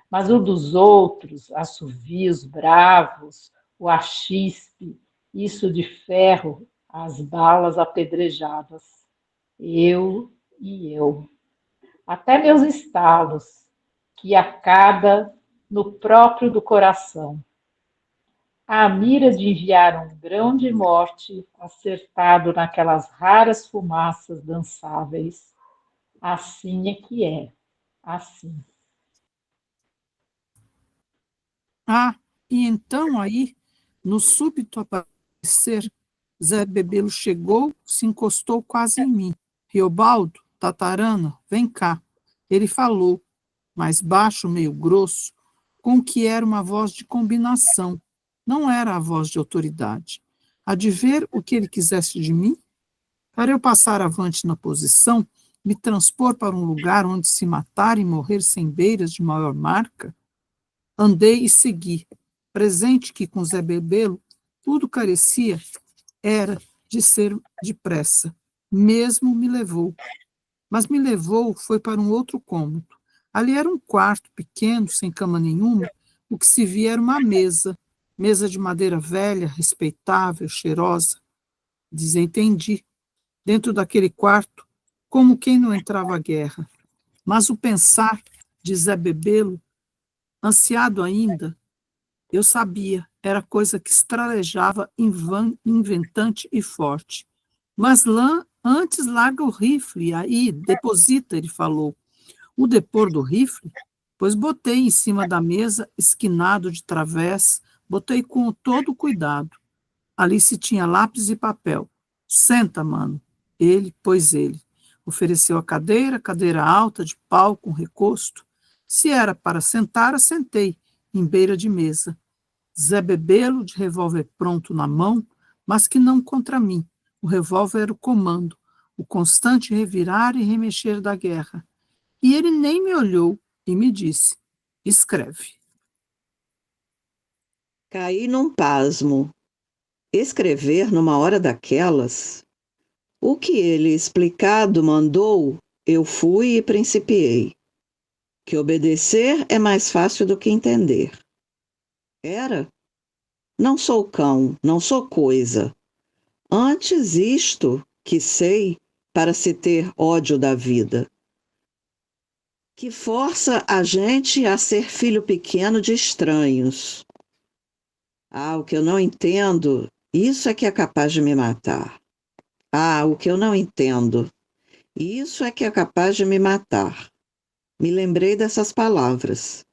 Mas o dos outros, assovios bravos, o achispe, isso de ferro, as balas apedrejadas. Eu e eu. Até meus estalos, que a cada no próprio do coração. A mira de enviar um grão de morte acertado naquelas raras fumaças dançáveis. Assim é que é, assim. Ah, e então aí, no súbito aparecer, Zé Bebelo chegou, se encostou quase em mim. Riobaldo, Tatarana, vem cá. Ele falou, mais baixo, meio grosso, com o que era uma voz de combinação. Não era a voz de autoridade. Há de ver o que ele quisesse de mim? Para eu passar avante na posição, me transpor para um lugar onde se matar e morrer sem beiras de maior marca? Andei e segui, presente que com Zé Bebelo tudo carecia era de ser depressa. Mesmo me levou. Mas me levou foi para um outro cômodo. Ali era um quarto pequeno, sem cama nenhuma, o que se via era uma mesa de madeira velha, respeitável, cheirosa. Desentendi. Dentro daquele quarto, como quem não entrava à guerra. Mas o pensar de Zé Bebelo, ansiado ainda, eu sabia, era coisa que estralejava inventante e forte. Mas antes larga o rifle, aí, deposita, ele falou. O depor do rifle? Pois botei em cima da mesa, esquinado de través, botei com todo o cuidado. Ali se tinha lápis e papel. Senta, mano. Ele. Ofereceu a cadeira alta, de pau, com recosto. Se era para sentar, assentei, em beira de mesa. Zé Bebelo, de revólver pronto na mão, mas que não contra mim. O revólver era o comando, o constante revirar e remexer da guerra. E ele nem me olhou e me disse, escreve. Caí num pasmo. Escrever numa hora daquelas? O que ele explicado mandou, eu fui e principiei. Que obedecer é mais fácil do que entender. Era? Não sou cão, não sou coisa. Antes isto que sei para se ter ódio da vida. Que força a gente a ser filho pequeno de estranhos. Ah, o que eu não entendo, isso é que é capaz de me matar. Ah, o que eu não entendo, isso é que é capaz de me matar. Me lembrei dessas palavras.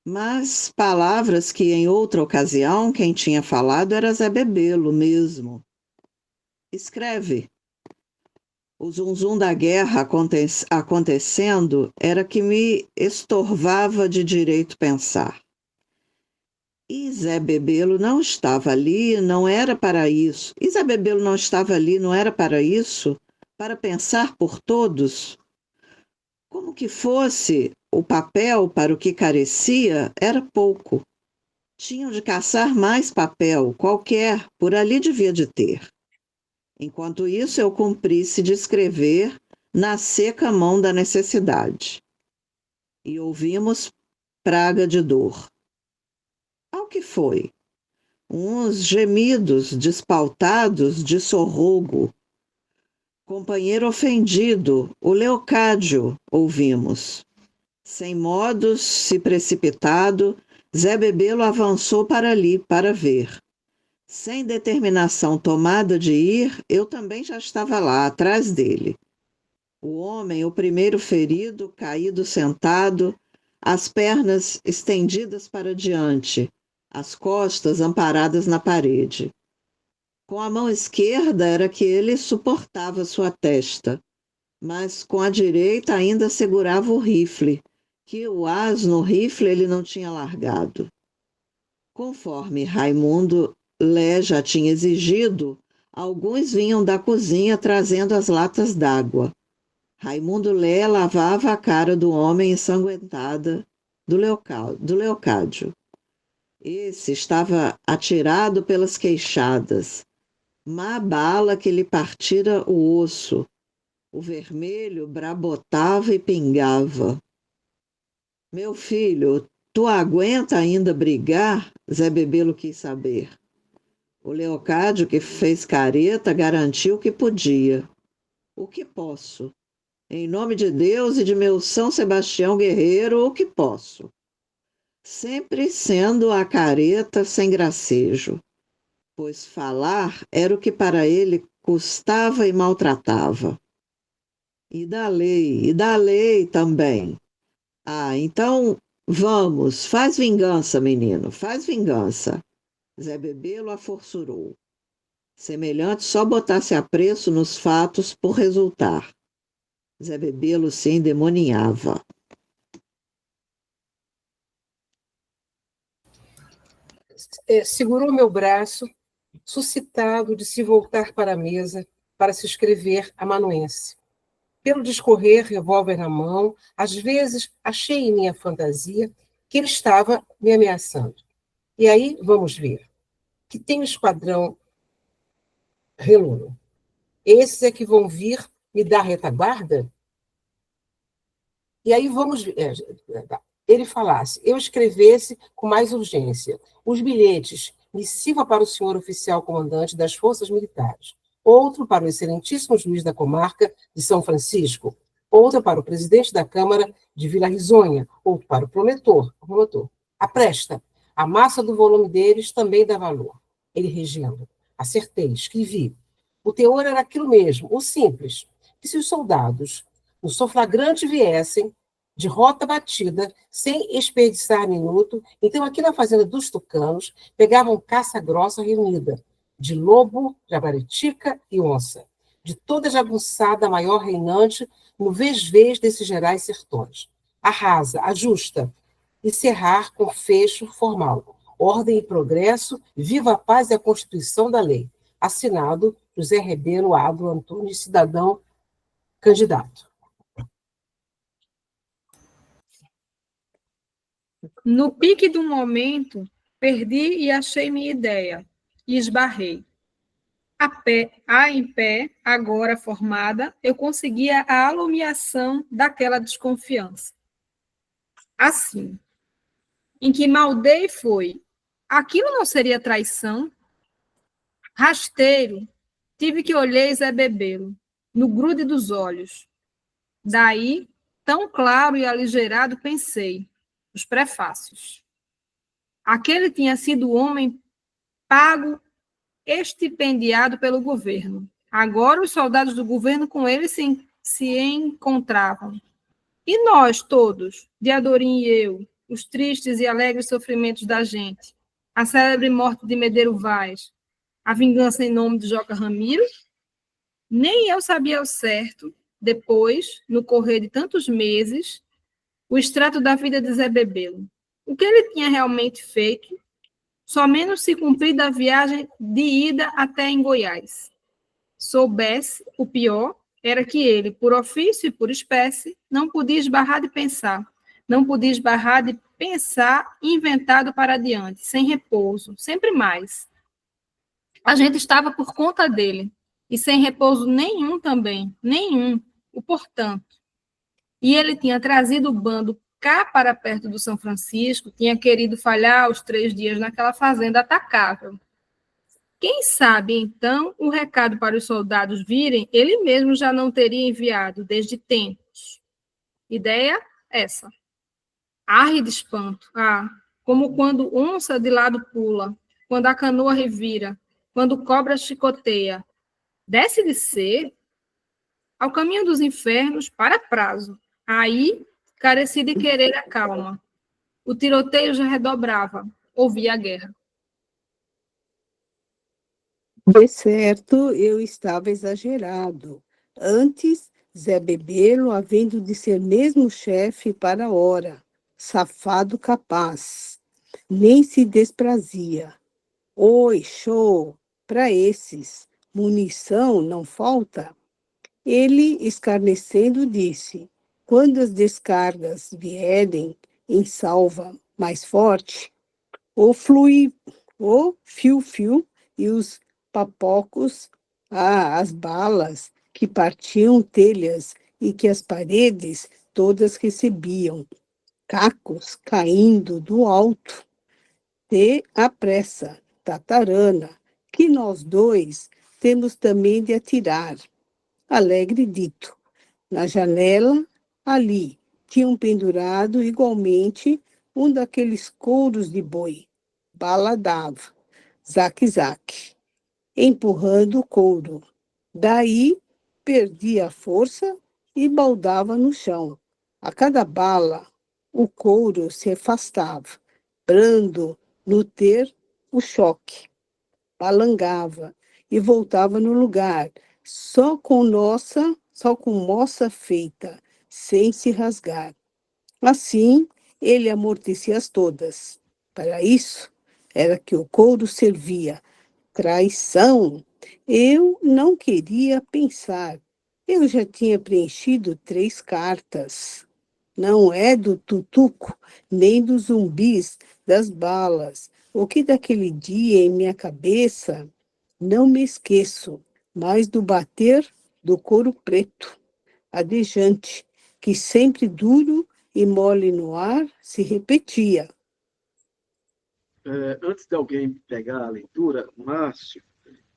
Mas palavras que em outra ocasião quem tinha falado era Zé Bebelo mesmo. Escreve. O zunzum da guerra acontecendo era que me estorvava de direito pensar. E Zé Bebelo não estava ali, não era para isso. E Zé Bebelo não estava ali, não era para isso? Para pensar por todos? Como que fosse o papel para o que carecia, era pouco. Tinham de caçar mais papel, qualquer, por ali devia de ter. Enquanto isso, eu cumprisse de escrever na seca mão da necessidade. E ouvimos praga de dor. Ao que foi? Uns gemidos despautados de sorrogo. Companheiro ofendido, o Leocádio, ouvimos. Sem modos, se precipitado, Zé Bebelo avançou para ali, para ver. Sem determinação tomada de ir, eu também já estava lá, atrás dele. O homem, o primeiro ferido, caído sentado, as pernas estendidas para diante, as costas amparadas na parede. Com a mão esquerda era que ele suportava sua testa, mas com a direita ainda segurava o rifle, que o as no rifle ele não tinha largado. Conforme Raimundo Lé já tinha exigido, alguns vinham da cozinha trazendo as latas d'água. Raimundo Lé lavava a cara do homem ensanguentada do Leocádio. Esse estava atirado pelas queixadas. Má bala que lhe partira o osso. O vermelho brabotava e pingava. Meu filho, tu aguenta ainda brigar? Zé Bebelo quis saber. O Leocádio, que fez careta, garantiu que podia. O que posso? Em nome de Deus e de meu São Sebastião guerreiro, o que posso? Sempre sendo a careta sem gracejo, pois falar era o que para ele custava e maltratava. E da lei também. Ah, então Vamos, faz vingança, menino, faz vingança. Zé Bebelo aforçurou. Semelhante só botasse apreço nos fatos por resultar. Zé Bebelo se endemoninhava. Segurou meu braço, suscitado de se voltar para a mesa para se escrever amanuense. Pelo discorrer, revólver na mão, às vezes achei em minha fantasia que ele estava me ameaçando. E aí, vamos ver, que tem um esquadrão reluno. Esses é que vão vir me dar retaguarda? E aí vamos ver. Ele falasse, eu escrevesse com mais urgência os bilhetes, missiva para o senhor oficial comandante das forças militares, outro para o excelentíssimo juiz da comarca de São Francisco, outro para o presidente da Câmara de Vila Risonha, outro para o promotor. Apresta, a massa do volume deles também dá valor. Ele regendo. Acertei, escrevi. O teor era aquilo mesmo, o simples, que se os soldados, no soflagrante, viessem de rota batida, sem desperdiçar minuto, então aqui na fazenda dos tucanos, pegavam caça grossa reunida, de lobo, jabaritica e onça, de toda jagunçada maior reinante no vez-vez desses gerais sertões. Arrasa, ajusta, e cerrar com fecho formal. Ordem e progresso, viva a paz e a Constituição da lei. Assinado José Rebelo Ado Antônio, cidadão candidato. No pique do momento, perdi e achei minha ideia, e esbarrei. Em pé, agora formada, eu conseguia a alumiação daquela desconfiança. Assim, em que maldei foi, aquilo não seria traição? Rasteiro, tive que olhar Zé Bebelo, no grude dos olhos. Daí, tão claro e aligeirado, pensei, os prefácios. Aquele tinha sido o homem pago, estipendiado pelo governo. Agora os soldados do governo com ele se encontravam. E nós todos, Diadorim e eu, os tristes e alegres sofrimentos da gente, a célebre morte de Medeiro Vaz, a vingança em nome de Joca Ramiro? Nem eu sabia ao certo, depois, no correr de tantos meses, o extrato da vida de Zé Bebelo. O que ele tinha realmente feito, só menos se cumprir da viagem de ida até em Goiás. Soubesse, o pior era que ele, por ofício e por espécie, não podia esbarrar de pensar, inventado para adiante, sem repouso, sempre mais. A gente estava por conta dele, e sem repouso nenhum também, o portanto. E ele tinha trazido o bando cá para perto do São Francisco, tinha querido falhar os 3 dias naquela fazenda atacável. Quem sabe, então, o recado para os soldados virem, ele mesmo já não teria enviado desde tempos. Ideia essa. Arre de espanto. Como quando onça de lado pula, quando a canoa revira, quando cobra chicoteia. Desce de ser ao caminho dos infernos para prazo. Aí, careci de querer a calma. O tiroteio já redobrava. Ouvia a guerra. De certo, eu estava exagerado. Antes, Zé Bebelo, havendo de ser mesmo chefe para a hora, safado capaz, nem se desprazia. Oi, show, para esses, munição não falta? Ele, escarnecendo, disse, quando as descargas vierem em salva mais forte, o fio-fio e os papocos, as balas que partiam telhas e que as paredes todas recebiam, cacos caindo do alto, e a pressa, tatarana, que nós dois temos também de atirar. Alegre dito. Na janela, ali, tinham pendurado igualmente um daqueles couros de boi. Bala dava, zaque-zaque, empurrando o couro. Daí, perdia a força e baldava no chão. A cada bala, o couro se afastava, brando no ter o choque, balangava e voltava no lugar, só com moça feita, sem se rasgar. Assim, ele amortecia-as todas. Para isso, era que o couro servia. Traição! Eu não queria pensar. Eu já tinha preenchido 3 cartas. Não é do tutuco, nem dos zumbis, das balas. O que daquele dia em minha cabeça, não me esqueço, mas do bater do couro preto, adejante, que sempre duro e mole no ar se repetia. Antes de alguém pegar a leitura, Márcio,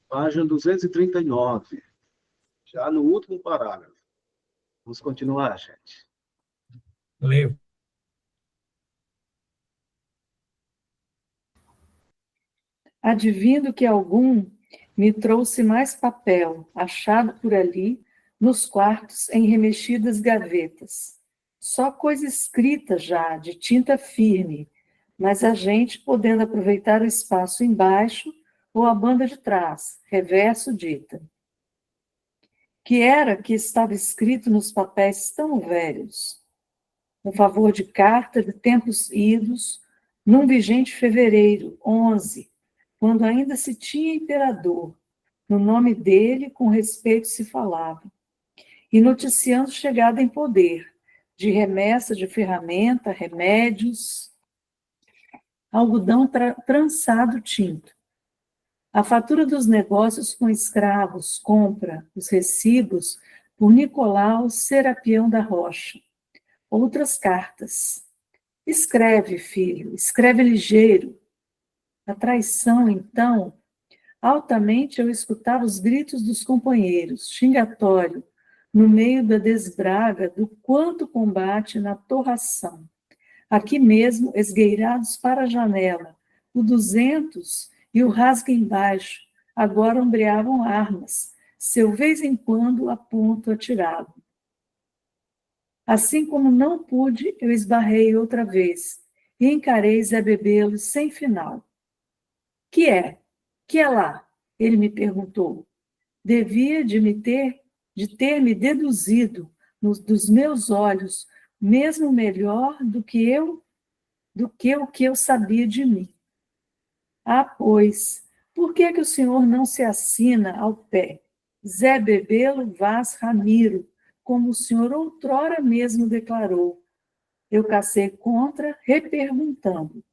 página 239, já no último parágrafo. Vamos continuar, gente. Leio. Advindo que algum me trouxe mais papel, achado por ali, nos quartos em remexidas gavetas. Só coisa escrita já, de tinta firme, mas a gente podendo aproveitar o espaço embaixo ou a banda de trás, reverso dita. Que era que estava escrito nos papéis tão velhos? Um favor de carta de tempos idos, num vigente fevereiro, 11, quando ainda se tinha imperador, no nome dele com respeito se falava, e noticiando chegada em poder, de remessa de ferramenta, remédios, algodão trançado tinto. A fatura dos negócios com escravos, compra, os recibos, por Nicolau Serapião da Rocha. Outras cartas. Escreve, filho, escreve ligeiro. A traição, então, altamente eu escutava os gritos dos companheiros, xingatório, no meio da desbraga do quanto combate na torração. Aqui mesmo, esgueirados para a janela, o 200 e o rasga embaixo, agora ombreavam armas, seu vez em quando a ponto atirado. Assim como não pude, eu esbarrei outra vez e encarei Zé Bebelo sem final. Que é? Que é lá? Ele me perguntou. Devia de ter me deduzido dos meus olhos, mesmo melhor do que o que eu sabia de mim. Ah, pois, por que o senhor não se assina ao pé? Zé Bebelo Vaz Ramiro, como o senhor outrora mesmo declarou. Eu cacei contra, reperguntando.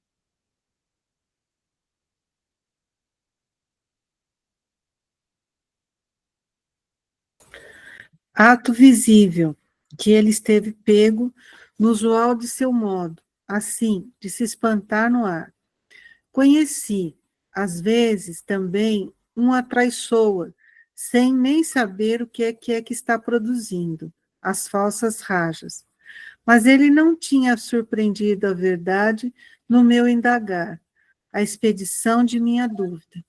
Ato visível, que ele esteve pego no usual de seu modo, assim, de se espantar no ar. Conheci, às vezes, também uma traiçoa, sem nem saber o que é que está produzindo, as falsas rajas. Mas ele não tinha surpreendido a verdade no meu indagar, a expedição de minha dúvida.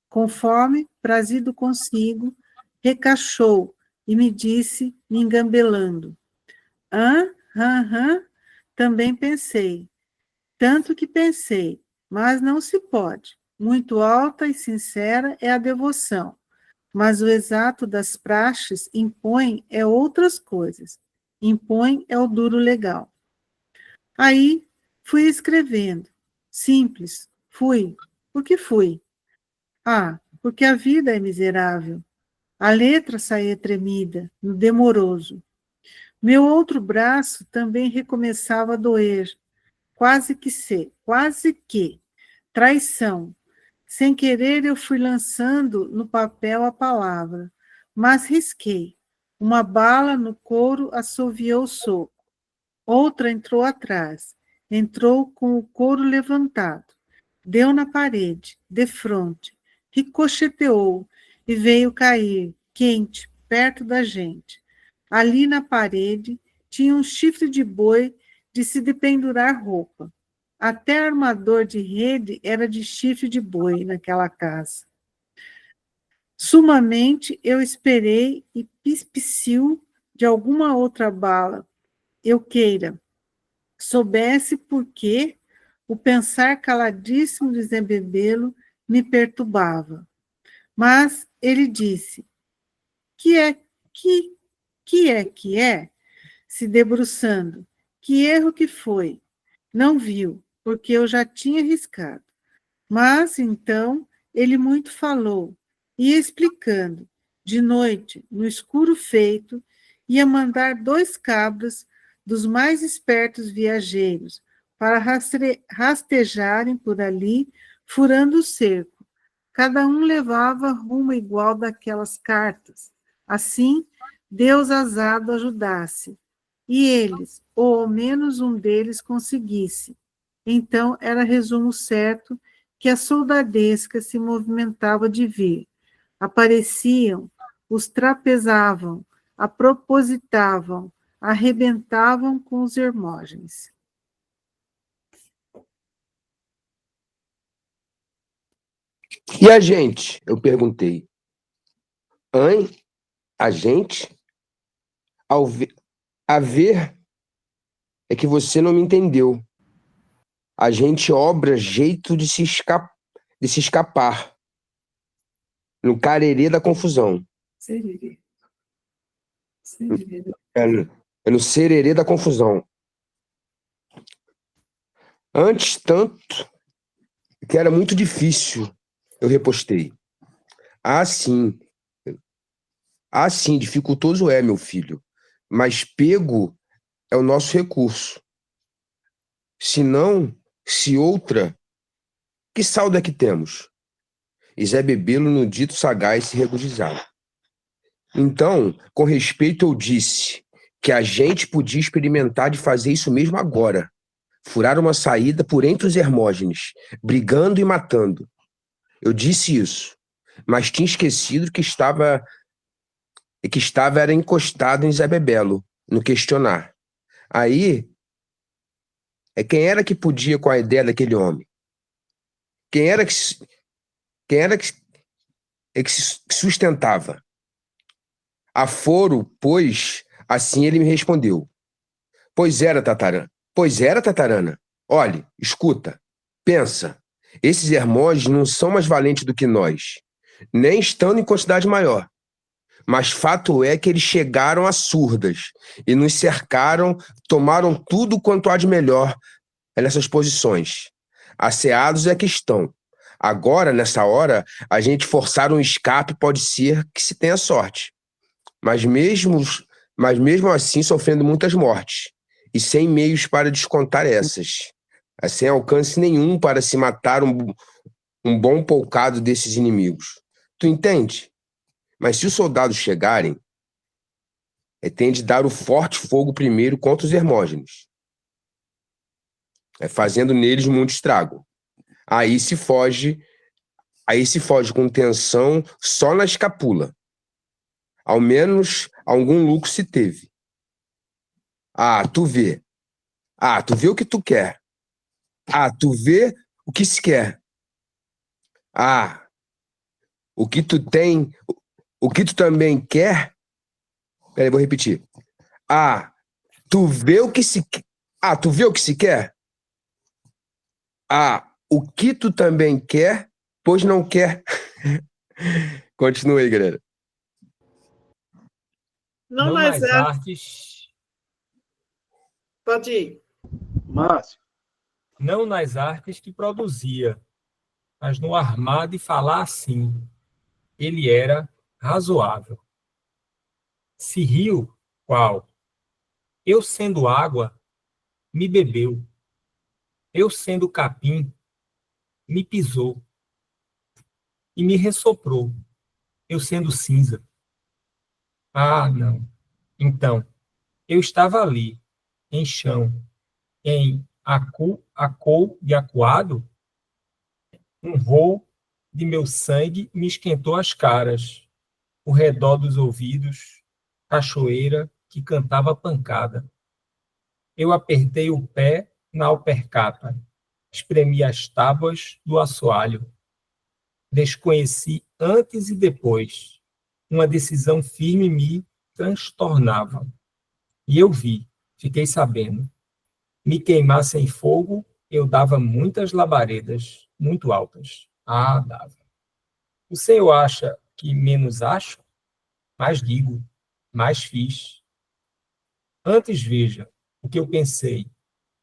Conforme, prazido consigo, recachou e me disse, me engambelando. Também pensei. Tanto que pensei, mas não se pode. Muito alta e sincera é a devoção, mas o exato das praxes impõe outras coisas. Impõe o duro legal. Aí fui escrevendo. Simples. Fui. Por que fui? Porque a vida é miserável. A letra saía tremida, no demoroso. Meu outro braço também recomeçava a doer. Quase que. Traição. Sem querer eu fui lançando no papel a palavra, mas risquei. Uma bala no couro assoviou o soco. Outra entrou atrás. Entrou com o couro levantado. Deu na parede, defronte. Ricocheteou e veio cair, quente, perto da gente. Ali na parede tinha um chifre de boi de se dependurar roupa. Até armador de rede era de chifre de boi naquela casa. Sumamente eu esperei e pispiciu de alguma outra bala, eu queira. soubesse por que o pensar caladíssimo de Zé Bebelo me perturbava. Mas ele disse, que é? Se debruçando, que erro que foi? Não viu, porque eu já tinha riscado. Mas, então, ele muito falou, ia explicando, de noite, no escuro feito, ia mandar 2 cabras dos mais espertos viajeiros para rastejarem por ali, furando o cerco. Cada um levava rumo igual daquelas cartas. Assim, Deus azado ajudasse. E eles, ou ao menos um deles, conseguisse. Então, era resumo certo que a soldadesca se movimentava de vir. Apareciam, os trapezavam, apropositavam, arrebentavam com os Hermógenes. E a gente? Eu perguntei. Hein? A gente? A ver é que você não me entendeu. A gente obra jeito de se escapar. No carerê da confusão. Sererê. É no sererê da confusão. Antes, tanto que era muito difícil, eu repostei. Ah, sim, dificultoso é, meu filho. Mas pego é o nosso recurso. Se não, se outra, que saldo é que temos? E Zé Bebelo, no dito sagaz, se regozijava. Então, com respeito, eu disse que a gente podia experimentar de fazer isso mesmo agora. Furar uma saída por entre os Hermógenes, brigando e matando. Eu disse isso, mas tinha esquecido que estava era encostado em Zé Bebelo, no questionar. Aí, quem era que podia com a ideia daquele homem? Quem era que se sustentava? Aforo, pois, assim ele me respondeu. Pois era, Tatarana. Olhe, escuta, pensa. Esses Hermógenes não são mais valentes do que nós, nem estando em quantidade maior. Mas fato é que eles chegaram a surdas e nos cercaram, tomaram tudo quanto há de melhor nessas posições. Asseados é que estão. Agora, nessa hora, a gente forçar um escape pode ser que se tenha sorte. Mas mesmo assim sofrendo muitas mortes, e sem meios para descontar essas, sem alcance nenhum para se matar um bom poucado desses inimigos. Tu entende? Mas se os soldados chegarem, tem de dar o forte fogo primeiro contra os Hermógenes, fazendo neles muito estrago. Aí se foge com tensão só na escapula. Ao menos algum lucro se teve. Tu vê o que tu quer. Tu vê o que se quer. O que tu tem, o que tu também quer. Peraí, vou repetir. Tu vê o que se quer. Tu vê o que se quer? O que tu também quer, pois não quer. Continua aí, galera. Não nas artes. Pode ir. Márcio. Não nas artes que produzia, mas no armado e falar assim. Ele era razoável. Se riu, qual? Eu sendo água, me bebeu. Eu sendo capim, me pisou. E me ressoprou. Eu sendo cinza. Não. Então, eu estava ali, em chão, em acou de acuado, um rol de meu sangue me esquentou as caras, o redor dos ouvidos, cachoeira que cantava pancada. Eu apertei o pé na alpercata, espremi as tábuas do assoalho. Desconheci antes e depois. Uma decisão firme me transtornava. E eu vi, fiquei sabendo. me queimasse em fogo, eu dava muitas labaredas muito altas. Ah, dava. O senhor acha que menos acho? Mais digo, mais fiz. Antes veja o que eu pensei,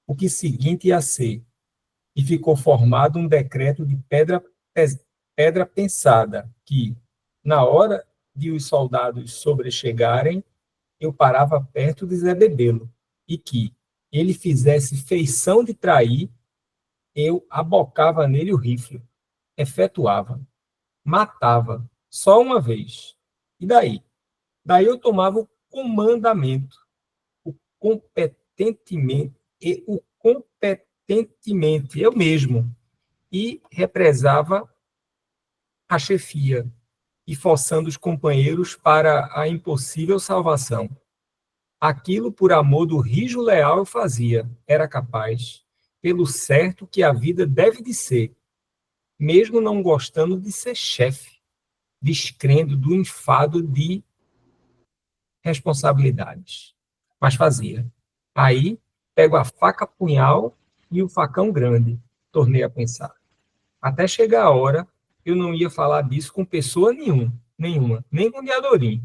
o que seguinte ia ser, e ficou formado um decreto de pedra pensada, que, na hora de os soldados sobrechegarem, eu parava perto de Zé Bebelo, e que ele fizesse feição de trair, eu abocava nele o rifle, efetuava, matava, só uma vez. E daí? Daí eu tomava o comandamento, competentemente, eu mesmo, e represava a chefia, e forçando os companheiros para a impossível salvação. Aquilo por amor do rijo leal eu fazia, era capaz, pelo certo que a vida deve de ser, mesmo não gostando de ser chefe, descrendo do enfado de responsabilidades. Mas fazia. Aí, pego a faca punhal e o facão grande, tornei a pensar. Até chegar a hora, eu não ia falar disso com pessoa nenhuma, nem com Diadorim.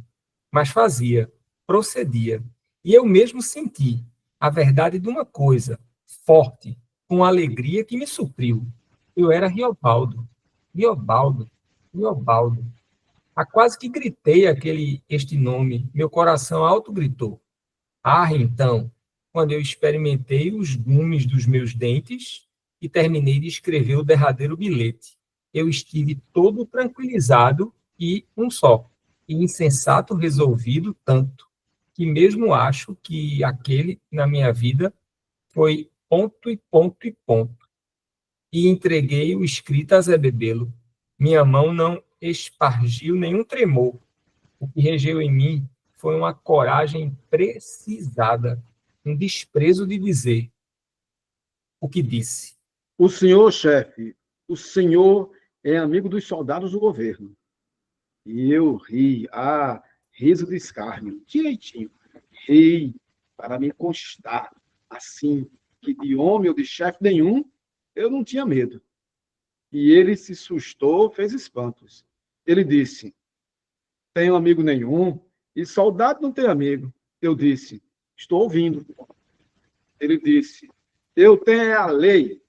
Mas fazia, procedia. E eu mesmo senti a verdade de uma coisa, forte, com alegria que me supriu. Eu era Riobaldo. Quase que gritei este nome, meu coração alto gritou. Ah, então, quando eu experimentei os gumes dos meus dentes e terminei de escrever o derradeiro bilhete, eu estive todo tranquilizado e insensato resolvido tanto, que mesmo acho que aquele, na minha vida, foi ponto e ponto e ponto. E entreguei o escrito a Zé Bebelo. Minha mão não espargiu nenhum tremor. O que regeu em mim foi uma coragem precisada, um desprezo de dizer o que disse. O senhor, chefe, o senhor é amigo dos soldados do governo. E eu ri, riso de escárnio, direitinho. Ri para me constar, assim, que de homem ou de chefe nenhum, eu não tinha medo. E ele se assustou, fez espantos. Ele disse, tenho amigo nenhum, e soldado não tem amigo. Eu disse, estou ouvindo. Ele disse, eu tenho a lei,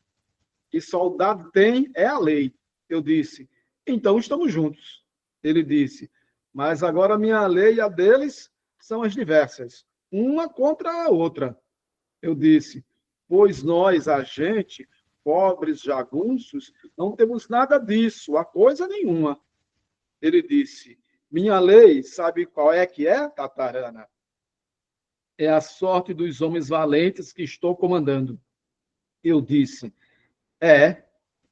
e soldado tem é a lei. Eu disse, então estamos juntos. Ele disse, mas agora a minha lei e a deles são as diversas, uma contra a outra. Eu disse, pois nós, a gente, pobres jagunços, não temos nada disso, a coisa nenhuma. Ele disse, minha lei, sabe qual é que é, Tatarana? É a sorte dos homens valentes que estou comandando. Eu disse,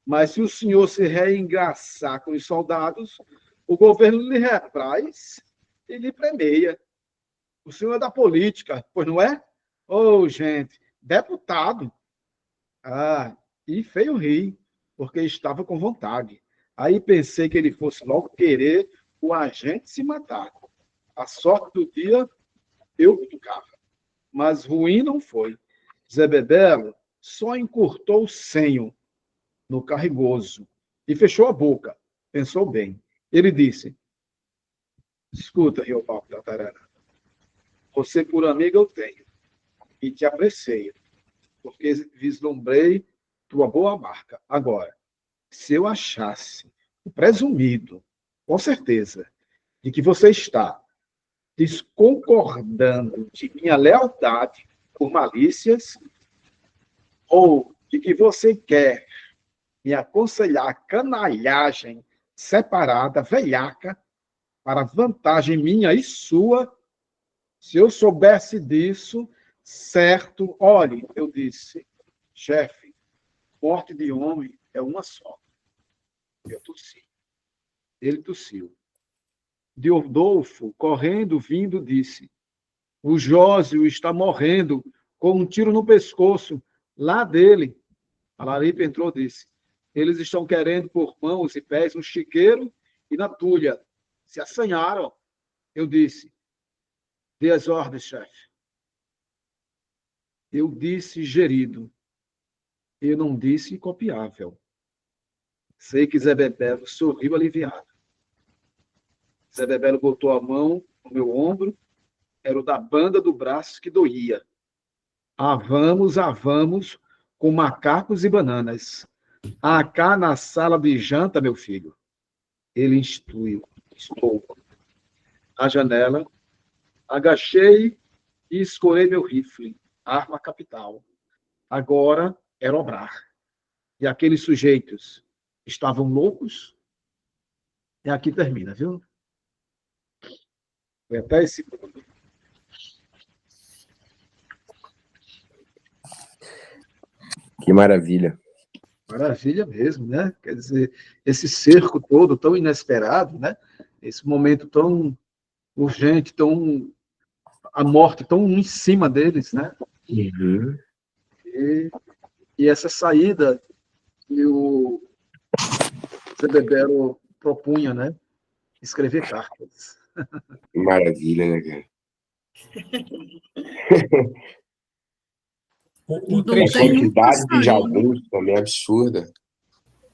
mas se o senhor se reengraçar com os soldados, o governo lhe repraz e lhe premia. O senhor é da política, pois não é? Ô, gente, deputado. E feio ri, porque estava com vontade. Aí pensei que ele fosse logo querer o agente se matar. A sorte do dia, eu cutucava. Mas ruim não foi. Zé Bebelo só encurtou o senho no carregoso e fechou a boca. Pensou bem. Ele disse, escuta, Riobaldo Tatarana, você por amigo eu tenho, e te aprecio, porque vislumbrei tua boa marca. Agora, se eu achasse o presumido, com certeza, de que você está desconcordando de minha lealdade por malícias, ou de que você quer me aconselhar canalhagem separada, velhaca, para vantagem minha e sua, se eu soubesse disso, certo, olhe, eu disse, chefe, morte de homem é uma só. Eu tossi. Ele tossiu. Diodolfo, correndo, vindo, disse, o Jósio está morrendo com um tiro no pescoço, lá dele. A Laripa entrou e disse, eles estão querendo por mãos e pés no chiqueiro e na tulha. Se assanharam. Eu disse, dê as ordens, chefe. Eu disse gerido, eu não disse copiável. Sei que Zé Bebelo sorriu aliviado. Zé Bebelo botou a mão no meu ombro, era o da banda do braço que doía. Vamos, com macacos e bananas. Cá na sala de janta, meu filho. Ele instruiu. Estou. À janela, agachei e escorei meu rifle, arma capital. Agora era obrar. E aqueles sujeitos estavam loucos? E aqui termina, viu? Foi até esse ponto. Que maravilha. Maravilha mesmo, né? Quer dizer, esse cerco todo tão inesperado, né? Esse momento tão urgente, tão a morte tão em cima deles, né? Uhum. E essa saída que o Zé Bebelo propunha, né? Escrever cartas. Que maravilha, né, cara? A quantidade de jagunços também é absurda.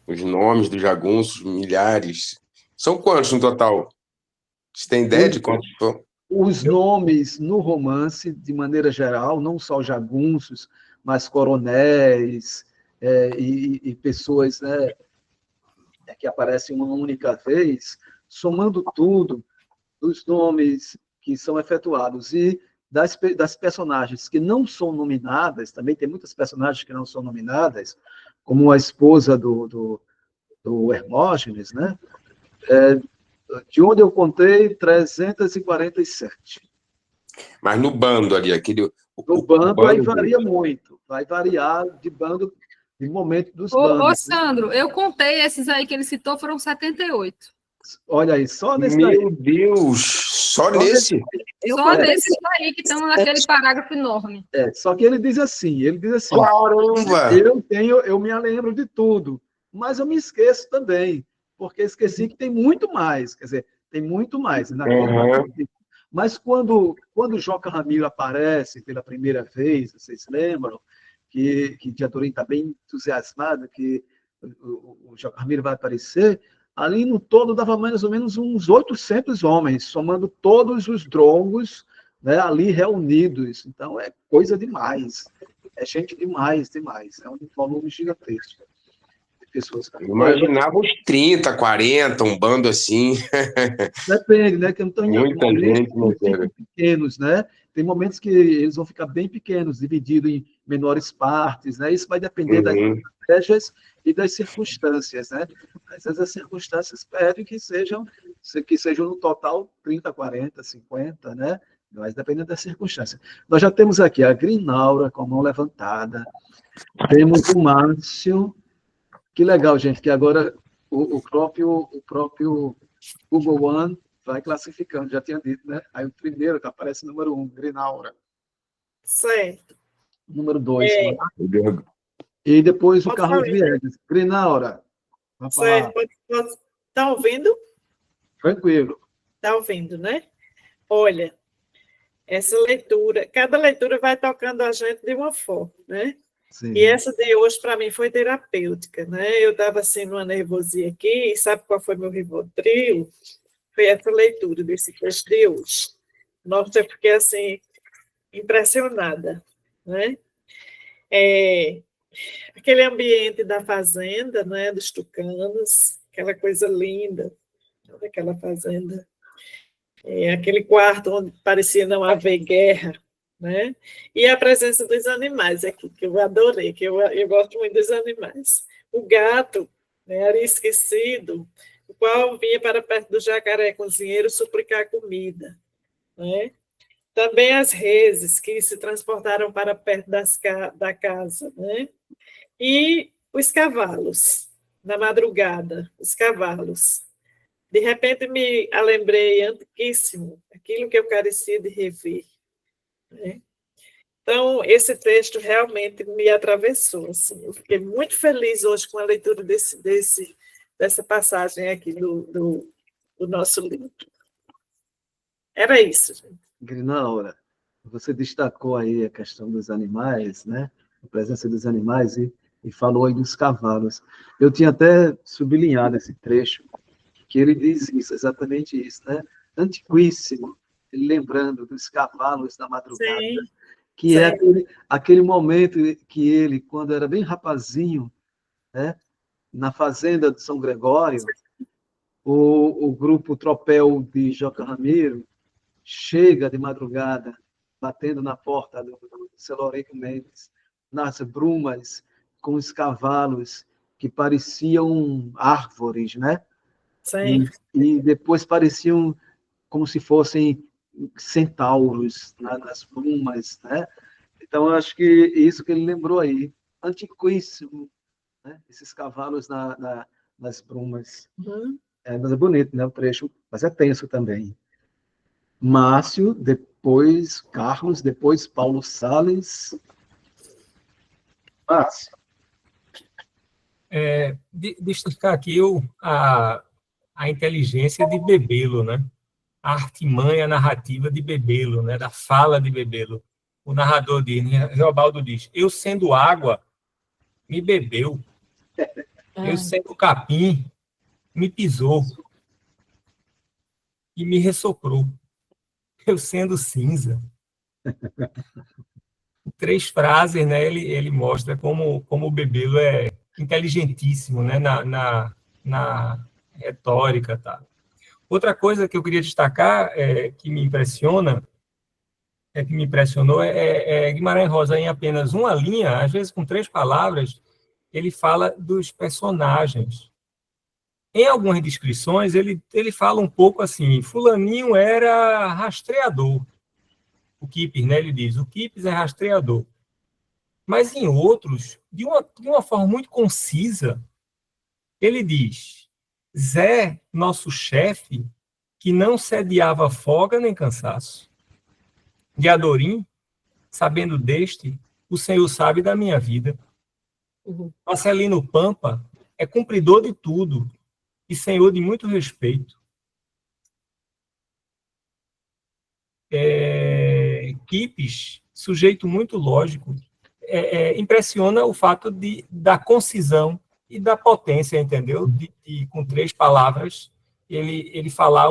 Os nomes dos jagunços, milhares. São quantos no total? Você tem ideia de quantos são? Os nomes no romance, de maneira geral, não só jagunços, mas coronéis e pessoas, né, que aparecem uma única vez, somando tudo, os nomes que são efetuados e das personagens que não são nominadas, também tem muitas personagens que não são nominadas, como a esposa do Hermógenes, né? De onde eu contei 347. Mas no bando ali, aquele... No bando aí varia muito, vai variar de bando, de momento dos bandos. Ô, Sandro, eu contei esses aí que ele citou, foram 78. Olha aí, só nesse daí. Meu Deus, só nesse? Só desses aí que estão naquele parágrafo enorme. Só que ele diz assim, caramba! Eu me lembro de tudo, mas eu me esqueço também, porque esqueci que tem muito mais, quer dizer, tem muito mais. Mas quando Joca Ramiro aparece pela primeira vez, vocês lembram, que Diadorim está bem entusiasmado, que o Joca Ramiro vai aparecer, ali no todo dava mais ou menos uns 800 homens, somando todos os drongos, né, ali reunidos. Então, é coisa demais. É gente demais. É um volume gigantesco de pessoas. Eu imaginava uns 30, 40, um bando assim. Depende, né? Que não tem muita gente, pequenos, né? Tem momentos que eles vão ficar bem pequenos, divididos em menores partes, né? Isso vai depender das estratégias e das circunstâncias, né? Às vezes as circunstâncias pedem que sejam no total 30, 40, 50, né? Mas dependendo da circunstância. Nós já temos aqui a Grinaura com a mão levantada, temos o Márcio. Que legal, gente, que agora o próprio Google One vai classificando, já tinha dito, né? Aí o primeiro que aparece número 1, Grinaura. Certo. Número 2. E depois o Carlos Viegas. Grinaura. Certo. Está ouvindo? Tranquilo. Está ouvindo, né? Olha, essa leitura, cada leitura vai tocando a gente de uma forma, né? Sim. E essa de hoje, para mim, foi terapêutica, né? Eu estava assim, numa nervosia aqui, e sabe qual foi meu Rivotril? Foi essa leitura desse texto de hoje. Nossa, eu fiquei, assim, impressionada, né? Aquele ambiente da fazenda, né? Dos tucanos, aquela coisa linda, daquela fazenda. Aquele quarto onde parecia não haver guerra, né? E a presença dos animais aqui, que eu adorei, que eu gosto muito dos animais. O gato, né, era esquecido, o qual vinha para perto do jacaré cozinheiro suplicar comida, né? Também as reses, que se transportaram para perto da casa, né? E os cavalos, na madrugada, os cavalos. De repente me lembrei antiquíssimo, aquilo que eu carecia de rever, né? Então, esse texto realmente me atravessou. Assim. Eu fiquei muito feliz hoje com a leitura dessa passagem aqui do nosso livro. Era isso, gente. Grinaura, Você destacou aí a questão dos animais, né? A presença dos animais e falou aí dos cavalos. Eu tinha até sublinhado esse trecho, que ele diz isso, exatamente isso, né? Antiquíssimo, ele lembrando dos cavalos da madrugada, Sim, que é sim. aquele momento que ele, quando era bem rapazinho, né? Na fazenda de São Gregório, o grupo Tropel de Joca Ramiro chega de madrugada, batendo na porta do Celorico Mendes, nas brumas, com os cavalos que pareciam árvores, né? Sim. E depois pareciam como se fossem centauros nas brumas, né? Então, eu acho que isso que ele lembrou aí, antiquíssimo, né? Esses cavalos nas brumas. Uhum. Mas é bonito, né, o trecho, mas é tenso também. Márcio, depois Carlos, depois Paulo Salles. Márcio. Destacar aqui a inteligência de Bebelo, né? A artimanha narrativa de Bebelo, né? Da fala de Bebelo. O narrador diz, Reobaldo diz, eu sendo água, me bebeu. Eu sendo capim, me pisou e me ressoprou. Eu sendo cinza. 3 frases, né? Ele mostra como o Bebelo é inteligentíssimo, né? Na retórica, tá? Outra coisa que eu queria destacar, que me impressionou, é Guimarães Rosa, em apenas uma linha, às vezes com 3 palavras, ele fala dos personagens. Em algumas descrições, ele fala um pouco assim, fulaninho era rastreador. O Kipper, né, ele diz, o Kipper é rastreador. Mas em outros, de uma forma muito concisa, ele diz, Zé, nosso chefe, que não sediava folga nem cansaço. De Adorim, sabendo deste, o Senhor sabe da minha vida. Marcelino Pampa é cumpridor de tudo e senhor de muito respeito. Kipes, sujeito muito lógico, impressiona o fato da concisão e da potência, entendeu? Com 3 palavras, ele falar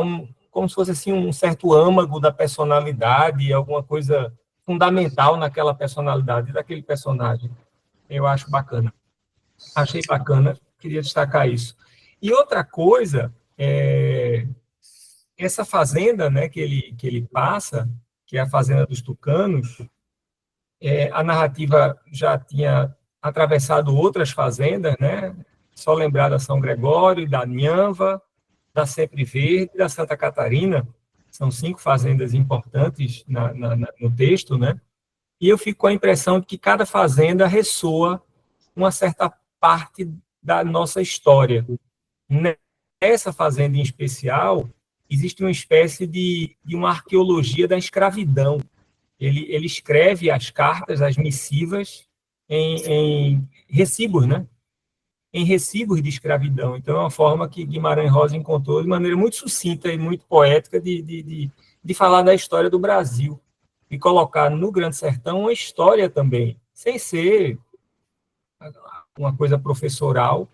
como se fosse assim, um certo âmago da personalidade, alguma coisa fundamental naquela personalidade, daquele personagem. Eu acho bacana. Achei bacana, queria destacar isso. E outra coisa, essa fazenda, né, que ele passa, que é a Fazenda dos Tucanos, a narrativa já tinha atravessado outras fazendas, né? Só lembrar da São Gregório, da Nhanva, da Sempre Verde, da Santa Catarina, são 5 fazendas importantes no texto, né? E eu fico com a impressão de que cada fazenda ressoa uma certa parte da nossa história. Nessa fazenda em especial, existe uma espécie de uma arqueologia da escravidão. Ele escreve as cartas, as missivas, em recibos, né? Em recibos de escravidão. Então, é uma forma que Guimarães Rosa encontrou de maneira muito sucinta e muito poética de falar da história do Brasil e colocar no Grande Sertão uma história também, sem ser uma coisa professoral,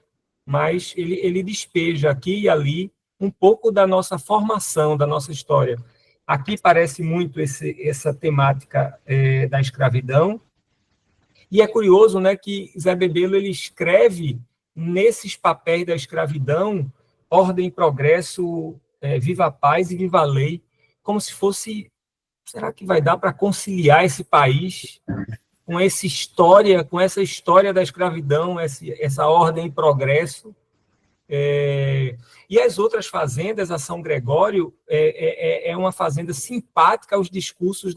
mas ele despeja aqui e ali um pouco da nossa formação, da nossa história. Aqui parece muito essa temática da escravidão, e é curioso, né, que Zé Bebelo ele escreve nesses papéis da escravidão, ordem e progresso, viva a paz e viva a lei, como se fosse, será que vai dar para conciliar esse país com essa história da escravidão, essa ordem e progresso? E as outras fazendas, a São Gregório, é uma fazenda simpática aos discursos,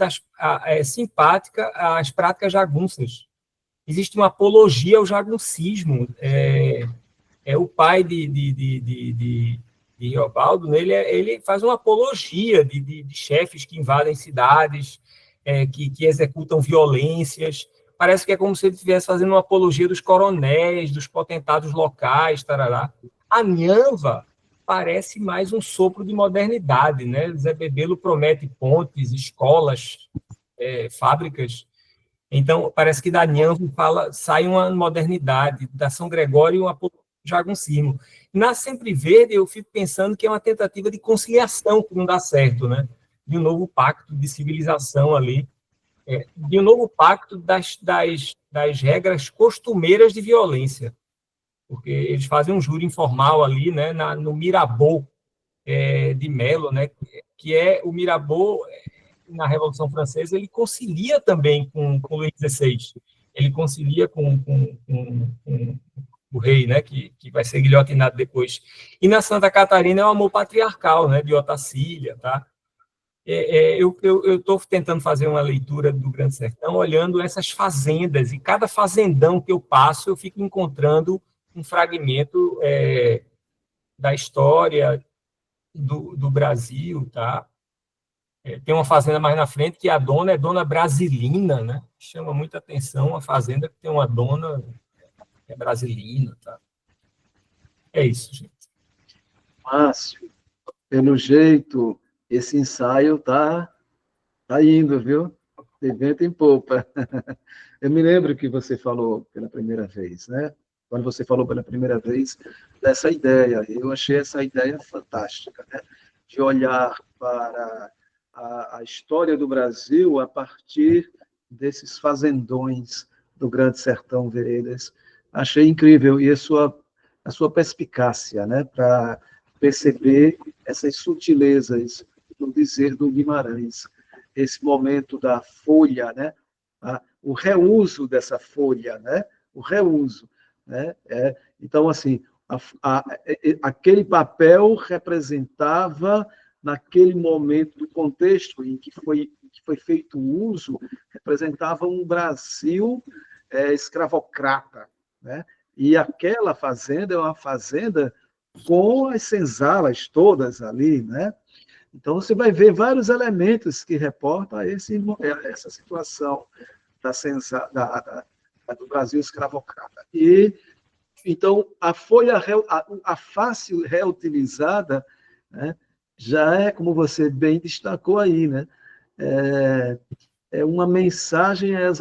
simpática às práticas jagunças. Existe uma apologia ao jaguncismo. O pai de Riobaldo, né, ele faz uma apologia de chefes que invadem cidades, que executam violências. Parece que é como se ele estivesse fazendo uma apologia dos coronéis, dos potentados locais, tarará. A Nhanva parece mais um sopro de modernidade, né? Zé Bebelo promete pontes, escolas, fábricas. Então, parece que da Nhanvo sai uma modernidade, da São Gregório uma jaguncismo. Na Sempre Verde, eu fico pensando que é uma tentativa de conciliação que não dá certo, né? De um novo pacto de civilização ali, de um novo pacto das regras costumeiras de violência, porque eles fazem um júri informal ali, né, no Mirabeau de Mello, né, que é o Mirabeau, na Revolução Francesa, ele concilia também com Luís XVI, ele concilia com o rei, né, que vai ser guilhotinado depois. E na Santa Catarina é o amor patriarcal, né, de Otacília, tá? Eu estou tentando fazer uma leitura do Grande Sertão, olhando essas fazendas, e cada fazendão que eu passo, eu fico encontrando um fragmento da história do Brasil, tá? Tem uma fazenda mais na frente que a dona é Dona Brasilina, né? Chama muita atenção a fazenda que tem uma dona brasilina, tá? É isso, gente. Márcio, pelo jeito, esse ensaio tá indo, viu? De vento em popa. Eu me lembro que você falou pela primeira vez, né? Quando você falou pela primeira vez dessa ideia, eu achei essa ideia fantástica, né? De olhar para a história do Brasil a partir desses fazendões do Grande Sertão Veredas. Achei incrível, e a sua perspicácia, né, para perceber essas sutilezas do dizer do Guimarães, esse momento da folha, né, o reuso dessa folha, né, o reuso, né, então, assim, aquele papel representava, naquele momento do contexto em que foi feito o uso, representava um Brasil escravocrata, né? E aquela fazenda é uma fazenda com as senzalas todas ali, né? Então, você vai ver vários elementos que reportam essa situação do Brasil escravocrata. E, então, a face reutilizada, né, já é, como você bem destacou aí, né? É uma mensagem às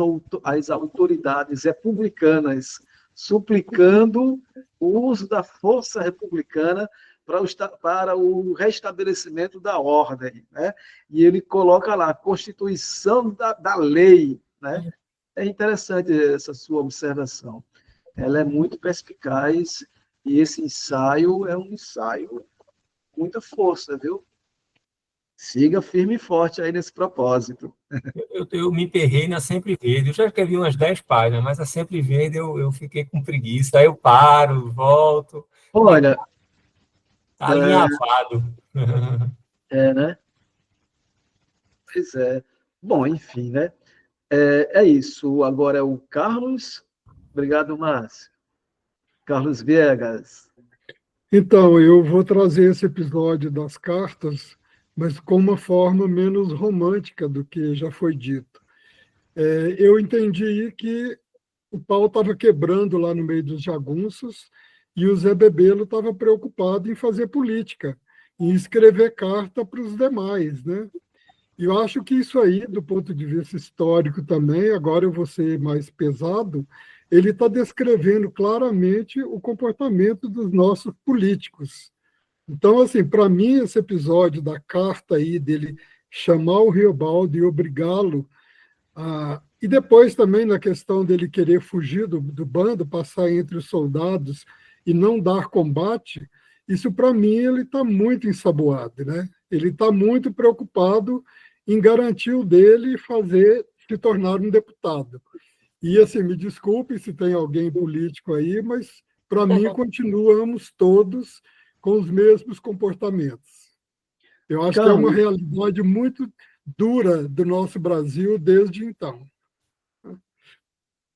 autoridades republicanas, suplicando o uso da força republicana para o restabelecimento da ordem, né? E ele coloca lá a constituição da lei, né? É interessante essa sua observação. Ela é muito perspicaz, e esse ensaio é um ensaio com muita força, viu? Siga firme e forte aí nesse propósito. Eu me emperrei na Sempre Verde. Eu já escrevi umas 10 páginas, mas a Sempre Verde eu fiquei com preguiça. Aí eu paro, volto. Olha... Está alinhavado. Né? Pois é. Bom, enfim, né? É isso. Agora é o Carlos. Obrigado, Márcio. Carlos Viegas. Então, eu vou trazer esse episódio das cartas, mas com uma forma menos romântica do que já foi dito. Eu entendi que o pau estava quebrando lá no meio dos jagunços e o Zé Bebelo estava preocupado em fazer política, em escrever carta para os demais, né? E eu acho que isso aí, do ponto de vista histórico também, agora eu vou ser mais pesado, ele está descrevendo claramente o comportamento dos nossos políticos. Então, assim, para mim, esse episódio da carta aí, dele chamar o Riobaldo e obrigá-lo e depois também na questão dele querer fugir do bando, passar entre os soldados e não dar combate, isso para mim ele está muito ensaboado, né? Ele está muito preocupado em garantir o dele e se tornar um deputado. E assim, me desculpe se tem alguém político aí, mas para mim continuamos todos com os mesmos comportamentos. Eu acho que é uma realidade muito dura do nosso Brasil desde então.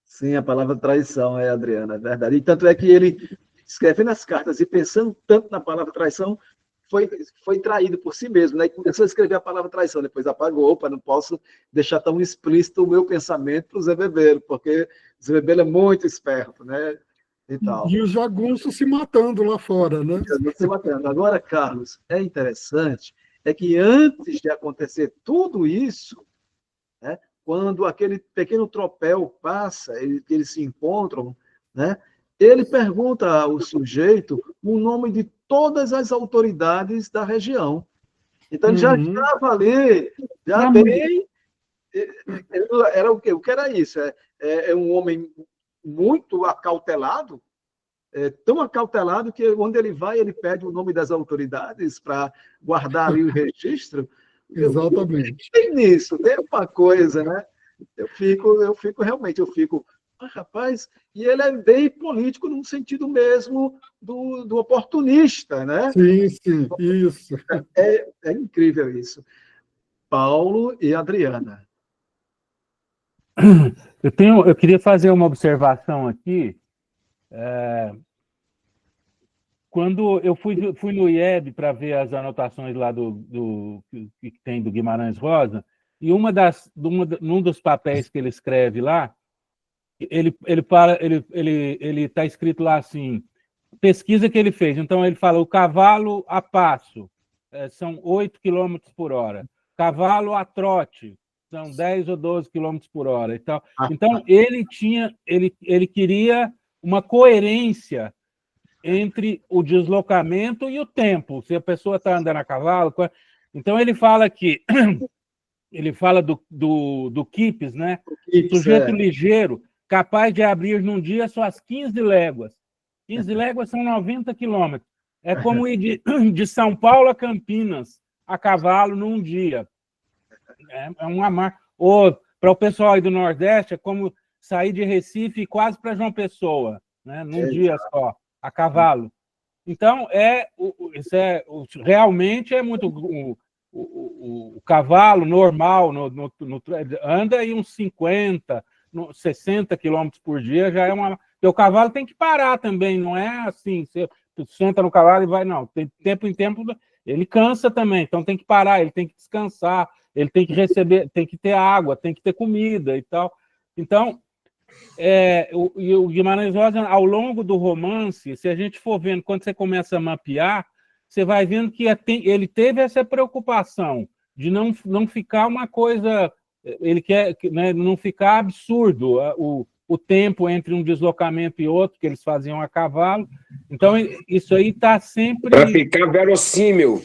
Sim, a palavra traição, Adriana, é verdade. E tanto é que ele, escrevendo as cartas e pensando tanto na palavra traição, foi traído por si mesmo, né? E começou a escrever a palavra traição, depois apagou, para não posso deixar tão explícito o meu pensamento para o Zé Bebelo, porque o Zé Bebelo é muito esperto, né? E tal. E os jagunços se matando lá fora, né? Se matando. Agora, Carlos, é interessante, é que antes de acontecer tudo isso, né, quando aquele pequeno tropel passa, eles se encontram, né? Ele pergunta ao sujeito o nome de todas as autoridades da região. Então, ele já estava ali, já bem... Era o quê? O que era isso? É um homem muito acautelado, tão acautelado que onde ele vai, ele pede o nome das autoridades para guardar ali o registro. Exatamente. Tem nisso, tem uma coisa, né? Eu fico realmente, rapaz, e ele é bem político no sentido mesmo do oportunista, né? Sim, sim, isso. É incrível isso. Paulo e Adriana. Eu queria fazer uma observação aqui. Quando eu fui no IEB para ver as anotações lá que tem do Guimarães Rosa, e num dos papéis que ele escreve lá, ele está escrito lá assim, pesquisa que ele fez. Então ele fala: o cavalo a passo são 8 km por hora, cavalo a trote são 10 ou 12 km por hora e tal. Então ele queria uma coerência entre o deslocamento e o tempo. Se a pessoa está andando a cavalo, então ele fala que ele fala do Kipps, né? Sujeito ligeiro, capaz de abrir num dia suas 15 léguas. 15 léguas são 90 quilômetros. É como ir de São Paulo a Campinas a cavalo num dia. É uma marca. Ou, para o pessoal aí do Nordeste, é como sair de Recife quase para João Pessoa, né? Num dia só, a cavalo. Então, realmente é muito... O cavalo normal anda aí uns 50, 60 quilômetros por dia, já é uma... Porque o cavalo tem que parar também, não é assim, você senta no cavalo e vai, não. Tem tempo em tempo, ele cansa também, então tem que parar, ele tem que descansar, ele tem que receber, tem que ter água, tem que ter comida e tal. Então, o Guimarães Rosa, ao longo do romance, se a gente for vendo, quando você começa a mapear, você vai vendo que ele teve essa preocupação de não ficar uma coisa... Ele quer, né, não ficar absurdo o tempo entre um deslocamento e outro, que eles faziam a cavalo. Então, isso aí está sempre... Para ficar verossímil.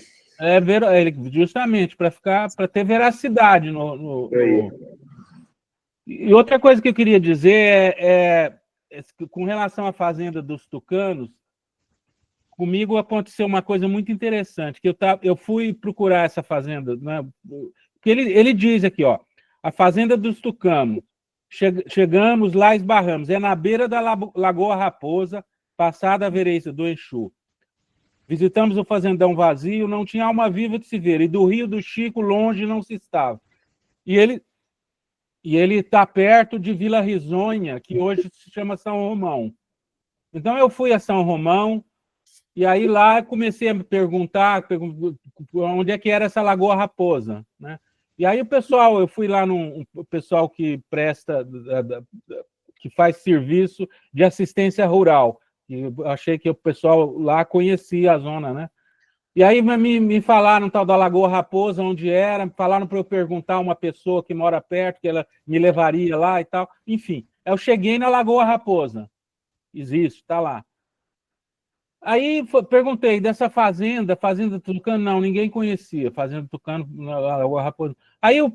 Justamente, para ter veracidade E outra coisa que eu queria dizer com relação à Fazenda dos Tucanos, comigo aconteceu uma coisa muito interessante, que eu fui procurar essa fazenda, né? Que ele diz aqui, ó, a Fazenda dos Tucanos, chegamos lá, esbarramos, é na beira da Lagoa Raposa, passada a Vereida do Exu. Visitamos o fazendão vazio, não tinha alma viva de se ver, e do Rio do Chico longe não se estava. E ele está perto de Vila Risonha, que hoje se chama São Romão. Então eu fui a São Romão, e aí lá comecei a perguntar onde é que era essa Lagoa Raposa, né? E aí eu fui lá o pessoal que que faz serviço de assistência rural. Eu achei que o pessoal lá conhecia a zona, né? E aí me falaram tal da Lagoa Raposa, onde era, falaram para eu perguntar a uma pessoa que mora perto, que ela me levaria lá e tal. Enfim, eu cheguei na Lagoa Raposa. Existe, está lá. Aí perguntei dessa fazenda Tucano, não, ninguém conhecia, Fazenda Tucano, na Lagoa Raposa. Aí eu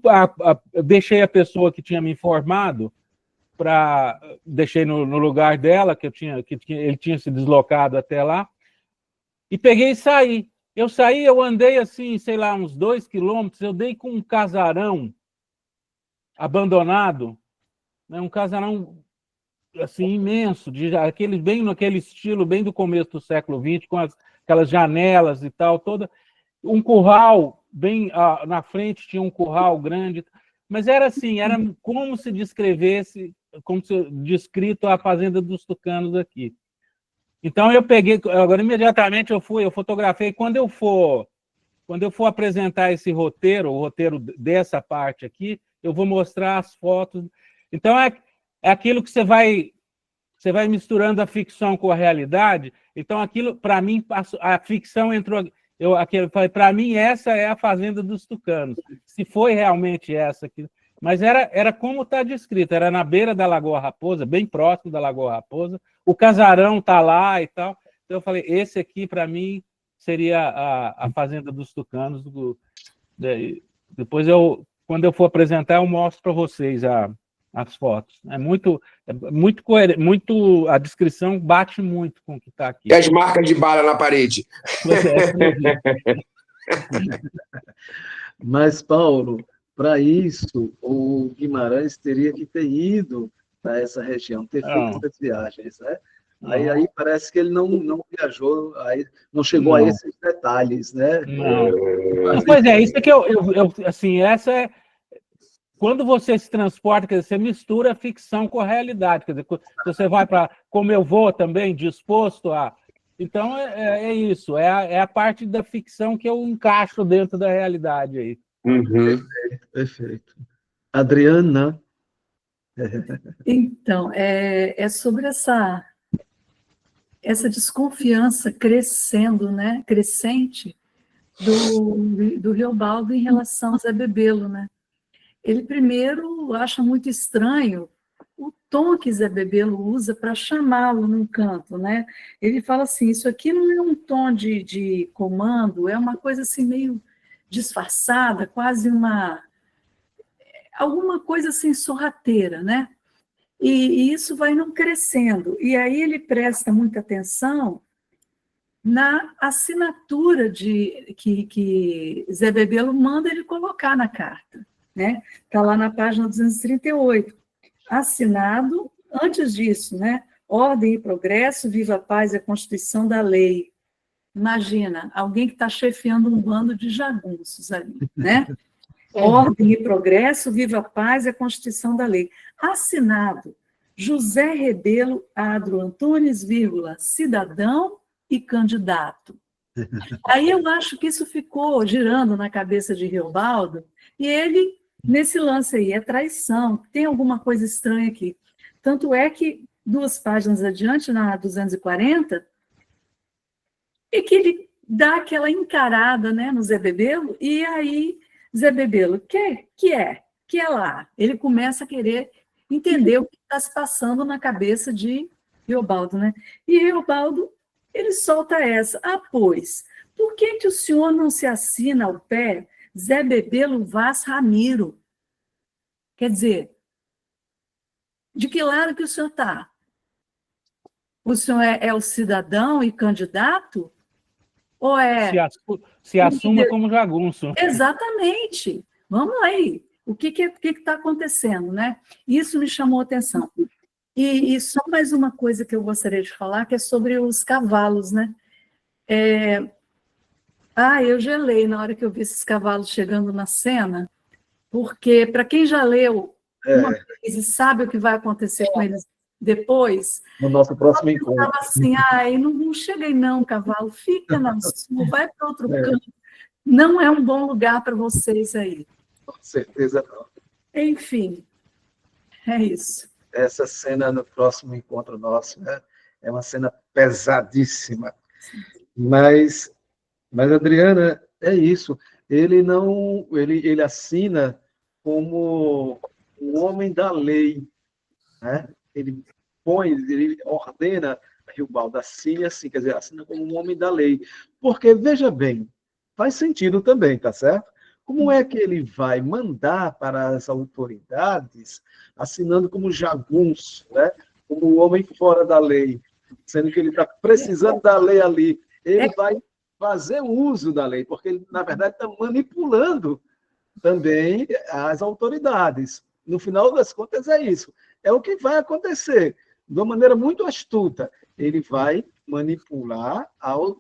deixei a pessoa que tinha me informado, deixei no lugar dela, que ele tinha se deslocado até lá, e peguei e saí. Eu andei assim, sei lá, uns 2 quilômetros, eu dei com um casarão abandonado, né, um casarão assim, imenso, bem naquele estilo, bem do começo do século XX, com aquelas janelas e tal, um curral, bem na frente tinha um curral grande, mas era assim, era como se descrevesse, como se descrito a Fazenda dos Tucanos aqui. Então eu peguei, agora imediatamente eu fotografei. Quando eu for apresentar esse roteiro, o roteiro dessa parte aqui, eu vou mostrar as fotos. Então é aquilo que você vai misturando a ficção com a realidade. Então aquilo, para mim, a ficção entrou. Para mim essa é a Fazenda dos Tucanos. Se foi realmente essa aqui. Mas era como está descrito, era na beira da Lagoa Raposa, bem próximo da Lagoa Raposa, o casarão está lá e tal. Então eu falei, esse aqui, para mim, seria a Fazenda dos Tucanos. Depois, quando eu for apresentar, eu mostro para vocês as fotos. É muito coerente, a descrição bate muito com o que está aqui. E as marcas de bala na parede. Mas, Paulo, para isso, o Guimarães teria que ter ido para essa região, ter feito essas viagens, né? Aí parece que ele não viajou, aí não chegou a esses detalhes, né? Pois é, isso é que assim, essa é... Quando você se transporta, quer dizer, você mistura a ficção com a realidade, quer dizer, você vai para, como eu vou também, disposto a... Então, é isso, é a parte da ficção que eu encaixo dentro da realidade aí. Perfeito. Adriana? Então, é sobre essa desconfiança crescendo, né, crescente do Riobaldo em relação a Zé Bebelo, né? Ele primeiro acha muito estranho o tom que Zé Bebelo usa para chamá-lo num canto, né? Ele fala assim, isso aqui não é um tom de comando, é uma coisa assim meio disfarçada, quase alguma coisa assim sorrateira, né? E isso vai não crescendo. E aí ele presta muita atenção na assinatura que Zé Bebelo manda ele colocar na carta, né? Está lá na página 238. Assinado, antes disso, né? Ordem e progresso, viva a paz e a constituição da lei. Imagina, alguém que está chefiando um bando de jagunços ali, né? Ordem e progresso, viva a paz e a constituição da lei. Assinado, José Rebelo Adro Antunes, cidadão e candidato. Aí eu acho que isso ficou girando na cabeça de Riobaldo, e ele, nesse lance aí, é traição, tem alguma coisa estranha aqui. Tanto é que, 2 páginas adiante, na 240, é que ele dá aquela encarada, né, no Zé Bebelo, e aí Zé Bebelo, que é lá? Ele começa a querer entender o que está se passando na cabeça de Riobaldo, né? E Riobaldo, ele solta essa. Pois, por que o senhor não se assina ao pé Zé Bebelo Vaz Ramiro? Quer dizer, de que lado que o senhor está? O senhor é o cidadão e candidato? Ou é... Se assuma como jagunço. Exatamente. Vamos aí. O que está acontecendo, né? Isso me chamou a atenção. E só mais uma coisa que eu gostaria de falar, que é sobre os cavalos, né? Eu gelei na hora que eu vi esses cavalos chegando na cena, porque, para quem já leu uma vez e sabe o que vai acontecer com eles depois... No nosso próximo encontro. Eu estava assim, não cheguei não, cavalo, fica na sua, vai para outro canto. Não é um bom lugar para vocês aí. Com certeza não. Enfim, é isso. Essa cena no próximo encontro nosso, né, é uma cena pesadíssima. Mas Adriana, é isso. Ele assina como o homem da lei, né? Ele ordena a Riobaldo, assine assim, quer dizer, assina como um homem da lei. Porque, veja bem, faz sentido também, tá certo? Como é que ele vai mandar para as autoridades assinando como jagunço, né? Como o homem fora da lei, sendo que ele está precisando da lei ali? Ele vai fazer uso da lei, porque ele, na verdade, está manipulando também as autoridades. No final das contas, é isso. É o que vai acontecer. De uma maneira muito astuta, ele vai manipular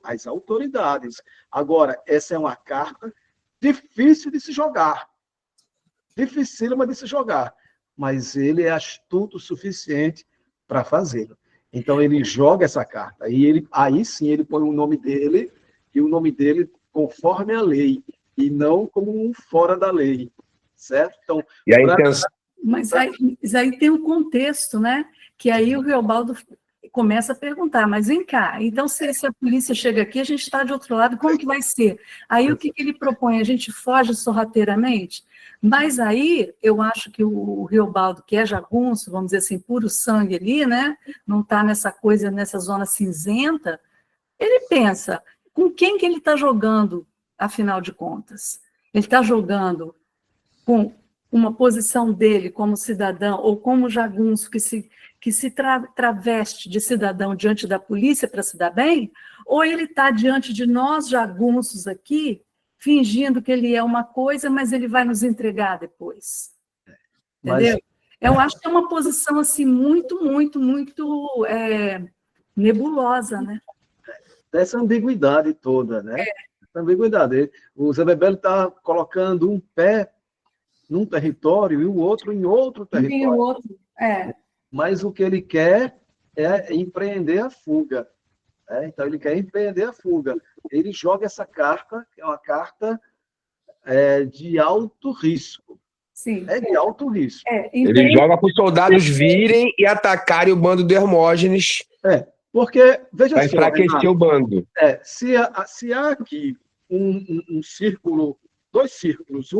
as autoridades. Agora, essa é uma carta difícil de se jogar. Dificílima de se jogar. Mas ele é astuto o suficiente para fazê-lo. Então, ele joga essa carta. E aí sim, ele põe o nome dele, e o nome dele conforme a lei, e não como um fora da lei. Certo? Então, e a intenção... Mas aí tem um contexto, né? Que aí o Riobaldo começa a perguntar, mas vem cá, então se a polícia chega aqui, a gente está de outro lado, como que vai ser? Aí o que ele propõe? A gente foge sorrateiramente? Mas aí eu acho que o Riobaldo, que é jagunço, vamos dizer assim, puro sangue ali, né? Não está nessa coisa, nessa zona cinzenta, ele pensa, com quem que ele está jogando, afinal de contas? Ele está jogando com uma posição dele como cidadão, ou como jagunço que se traveste de cidadão diante da polícia para se dar bem, ou ele está diante de nós, jagunços aqui, fingindo que ele é uma coisa, mas ele vai nos entregar depois. Entendeu? Eu acho que é uma posição assim, muito nebulosa, né? Essa ambiguidade toda, né? Essa ambiguidade. O Zé Bebelo está colocando um pé num território e o outro em outro território. E o outro, Mas o que ele quer é empreender a fuga. Então, ele quer empreender a fuga. Ele joga essa carta, que é uma carta de alto risco. Sim. É de alto risco. Ele joga para os soldados virem e atacarem o bando do Hermógenes. Porque, veja para só, enfraquecer Renato, o bando. se há aqui um círculo, dois círculos,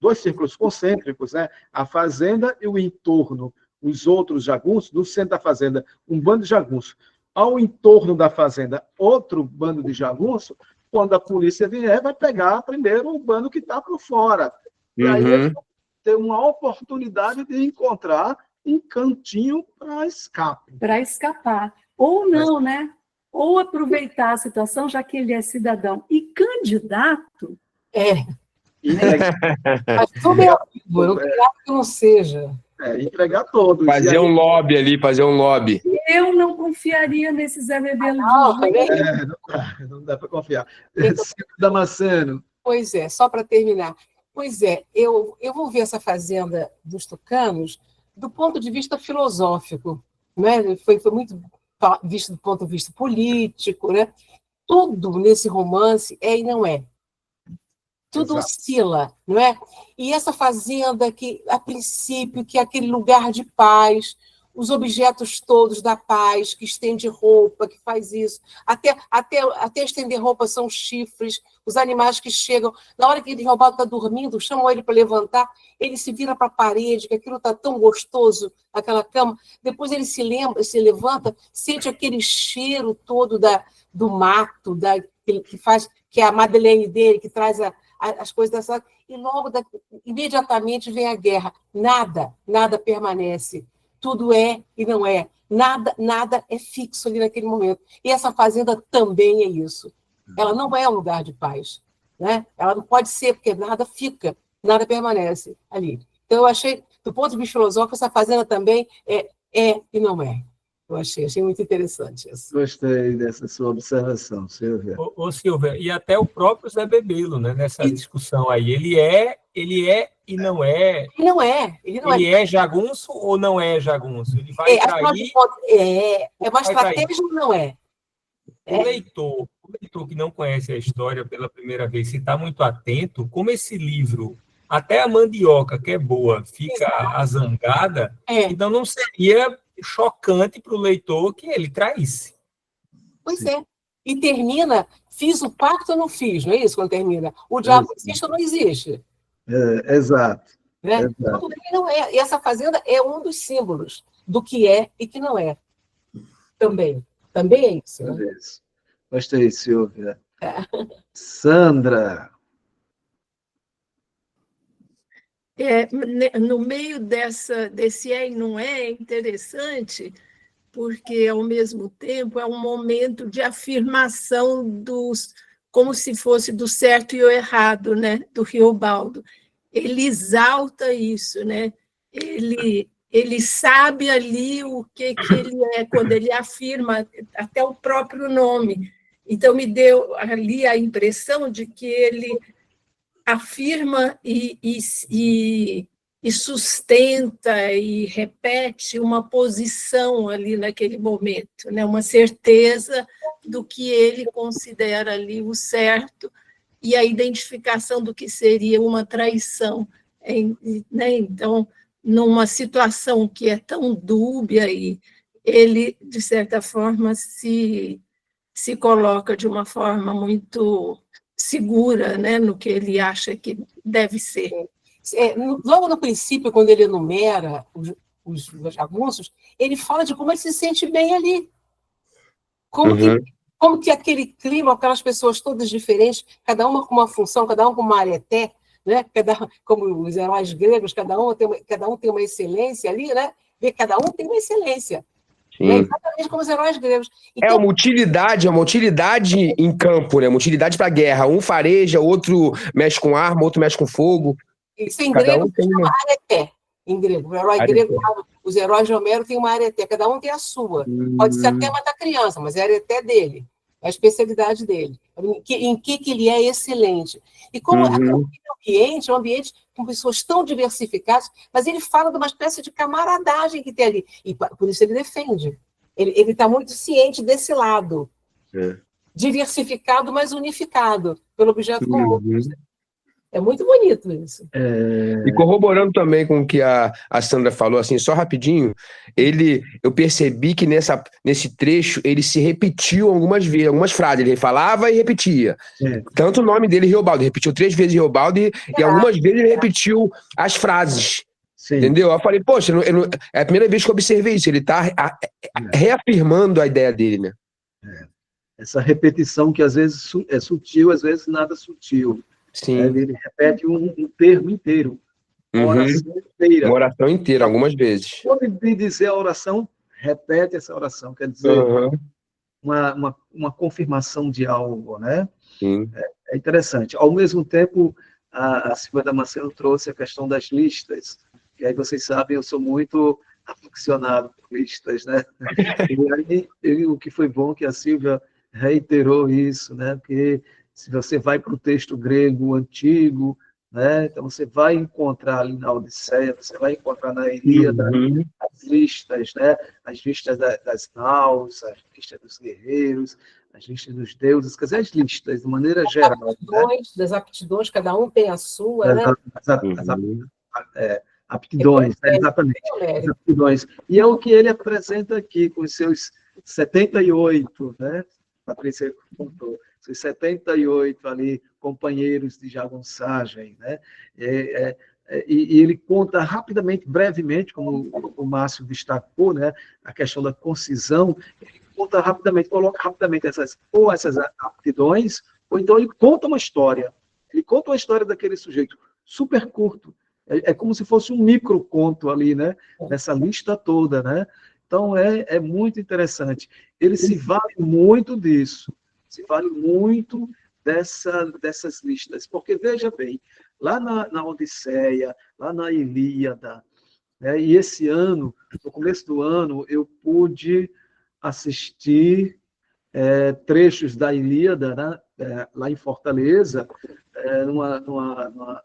dois círculos concêntricos, né? A fazenda e o entorno, os outros jagunços, no centro da fazenda, um bando de jagunços. Ao entorno da fazenda, outro bando de jagunços, quando a polícia vier, vai pegar primeiro o bando que está por fora. E aí eles vão ter uma oportunidade de encontrar um cantinho para escape. Para escapar. Ou não, né? Ou aproveitar a situação, já que ele é cidadão e candidato. Mas tudo é amigo, eu quero que não seja. Entregar todos. Fazer um lobby ali, fazer um lobby. Eu não confiaria nesse Zé Bebelo. Não dá para confiar. Damasceno. Pois é, só para terminar. Pois é, eu vou ver essa fazenda dos tucanos do ponto de vista filosófico, né? Foi muito visto do ponto de vista político, né? Tudo nesse romance é e não é. Tudo oscila, não é? E essa fazenda que, a princípio, que é aquele lugar de paz, os objetos todos da paz, que estende roupa, que faz isso, até estender roupa são chifres, os animais que chegam, na hora que ele Riobaldo está dormindo, chamam ele para levantar, ele se vira para a parede, que aquilo está tão gostoso, aquela cama, depois ele se levanta, sente aquele cheiro todo do mato, que é a Madeleine dele, que traz as coisas dessa, e logo, imediatamente vem a guerra, nada permanece. Tudo é e não é. Nada é fixo ali naquele momento. E essa fazenda também é isso. Ela não é um lugar de paz, né? Ela não pode ser, porque nada fica, nada permanece ali. Então, eu achei, do ponto de vista filosófico, essa fazenda também é e não é. Eu achei muito interessante isso. Gostei dessa sua observação, Silvia. Ô, Silvia, e até o próprio Zé Bebelo, né, nessa discussão aí, ele é e não é. Ele é jagunço ou não é jagunço? Ele vai trair. É uma estratégia ou não é? O leitor que não conhece a história pela primeira vez, se está muito atento, como esse livro, até a mandioca, que é boa, fica azangada, então não seria chocante para o leitor que ele traísse. Pois é. E termina, fiz o pacto ou não fiz, não é isso quando termina? O diabo existe ou não existe? Exato. Né? Tudo bem, não é. E essa fazenda é um dos símbolos do que é e que não é. Também é isso. Né? Gostei, Silvia. Sandra. No meio desse é e não é interessante, porque, ao mesmo tempo, é um momento de afirmação como se fosse do certo e o errado, né, do Riobaldo. Ele exalta isso, né? Ele sabe ali o que ele é, quando ele afirma até o próprio nome. Então, me deu ali a impressão de que ele afirma e sustenta e repete uma posição ali naquele momento, né? Uma certeza do que ele considera ali o certo e a identificação do que seria uma traição. Né? Então, numa situação que é tão dúbia e ele, de certa forma, se coloca de uma forma muito segura, né, no que ele acha que deve ser. Logo no princípio, quando ele enumera os jagunços, ele fala de como ele se sente bem ali. Como que aquele clima, aquelas pessoas todas diferentes, cada uma com uma função, cada um com uma areté, né? Como os heróis gregos, cada um tem uma excelência ali, né? Cada um tem uma excelência. Né? Exatamente como os heróis gregos. Então, é uma utilidade em campo, né? Uma utilidade para a guerra. Um fareja, outro mexe com arma, outro mexe com fogo. Isso em grego se chama areté. Em grego. O herói grego, os heróis de Homero têm uma areté, cada um tem a sua. Pode ser até uma da criança, mas é a areté dele. É a especialidade dele. Em que ele é excelente. E como aquele ambiente é um ambiente com pessoas tão diversificadas, mas ele fala de uma espécie de camaradagem que tem ali. E por isso ele defende. Ele está muito ciente desse lado. Diversificado, mas unificado pelo objeto comum. É muito bonito isso. E corroborando também com o que a Sandra falou, assim, só rapidinho, eu percebi que nesse trecho ele se repetiu algumas vezes, algumas frases, ele falava e repetia. Tanto o nome dele, Riobaldo, repetiu 3 vezes Riobaldo e algumas vezes ele repetiu as frases. Sim. Entendeu? Eu falei, poxa, é a primeira vez que eu observei isso, ele está reafirmando a ideia dele, né? Essa repetição que às vezes é sutil, às vezes nada sutil. Sim. Ele repete um termo inteiro. Uma oração inteira. Uma oração inteira, algumas vezes. Quando ele dizer a oração, repete essa oração. Quer dizer, uma confirmação de algo, né? Sim. É interessante. Ao mesmo tempo, a Silvia Damasceno trouxe a questão das listas. E aí, vocês sabem, eu sou muito aficionado por listas, né? E aí, o que foi bom que a Silvia reiterou isso, né? Porque se você vai para o texto grego antigo, né? Então você vai encontrar ali na Odisseia, você vai encontrar na Ilíada as listas, né? As listas das naus, as listas dos guerreiros, as listas dos deuses, quer dizer, as listas, de maneira geral. Das aptidões, cada um tem a sua, né? Aptidões, exatamente. As aptidões. E é o que ele apresenta aqui, com os seus 78, né? Patrícia contou. 78 ali, companheiros de jagunçagem, né? E ele conta rapidamente, brevemente, como o Márcio destacou, né? A questão da concisão, ele conta rapidamente, coloca rapidamente essas aptidões, ou então ele conta uma história. Ele conta uma história daquele sujeito, super curto. É como se fosse um microconto ali, né? Nessa lista toda, né? Então, é muito interessante. Ele se vale muito disso. Se vale muito dessas listas, porque, veja bem, lá na Odisseia, lá na Ilíada, né, e esse ano, no começo do ano, eu pude assistir trechos da Ilíada, né, lá em Fortaleza, numa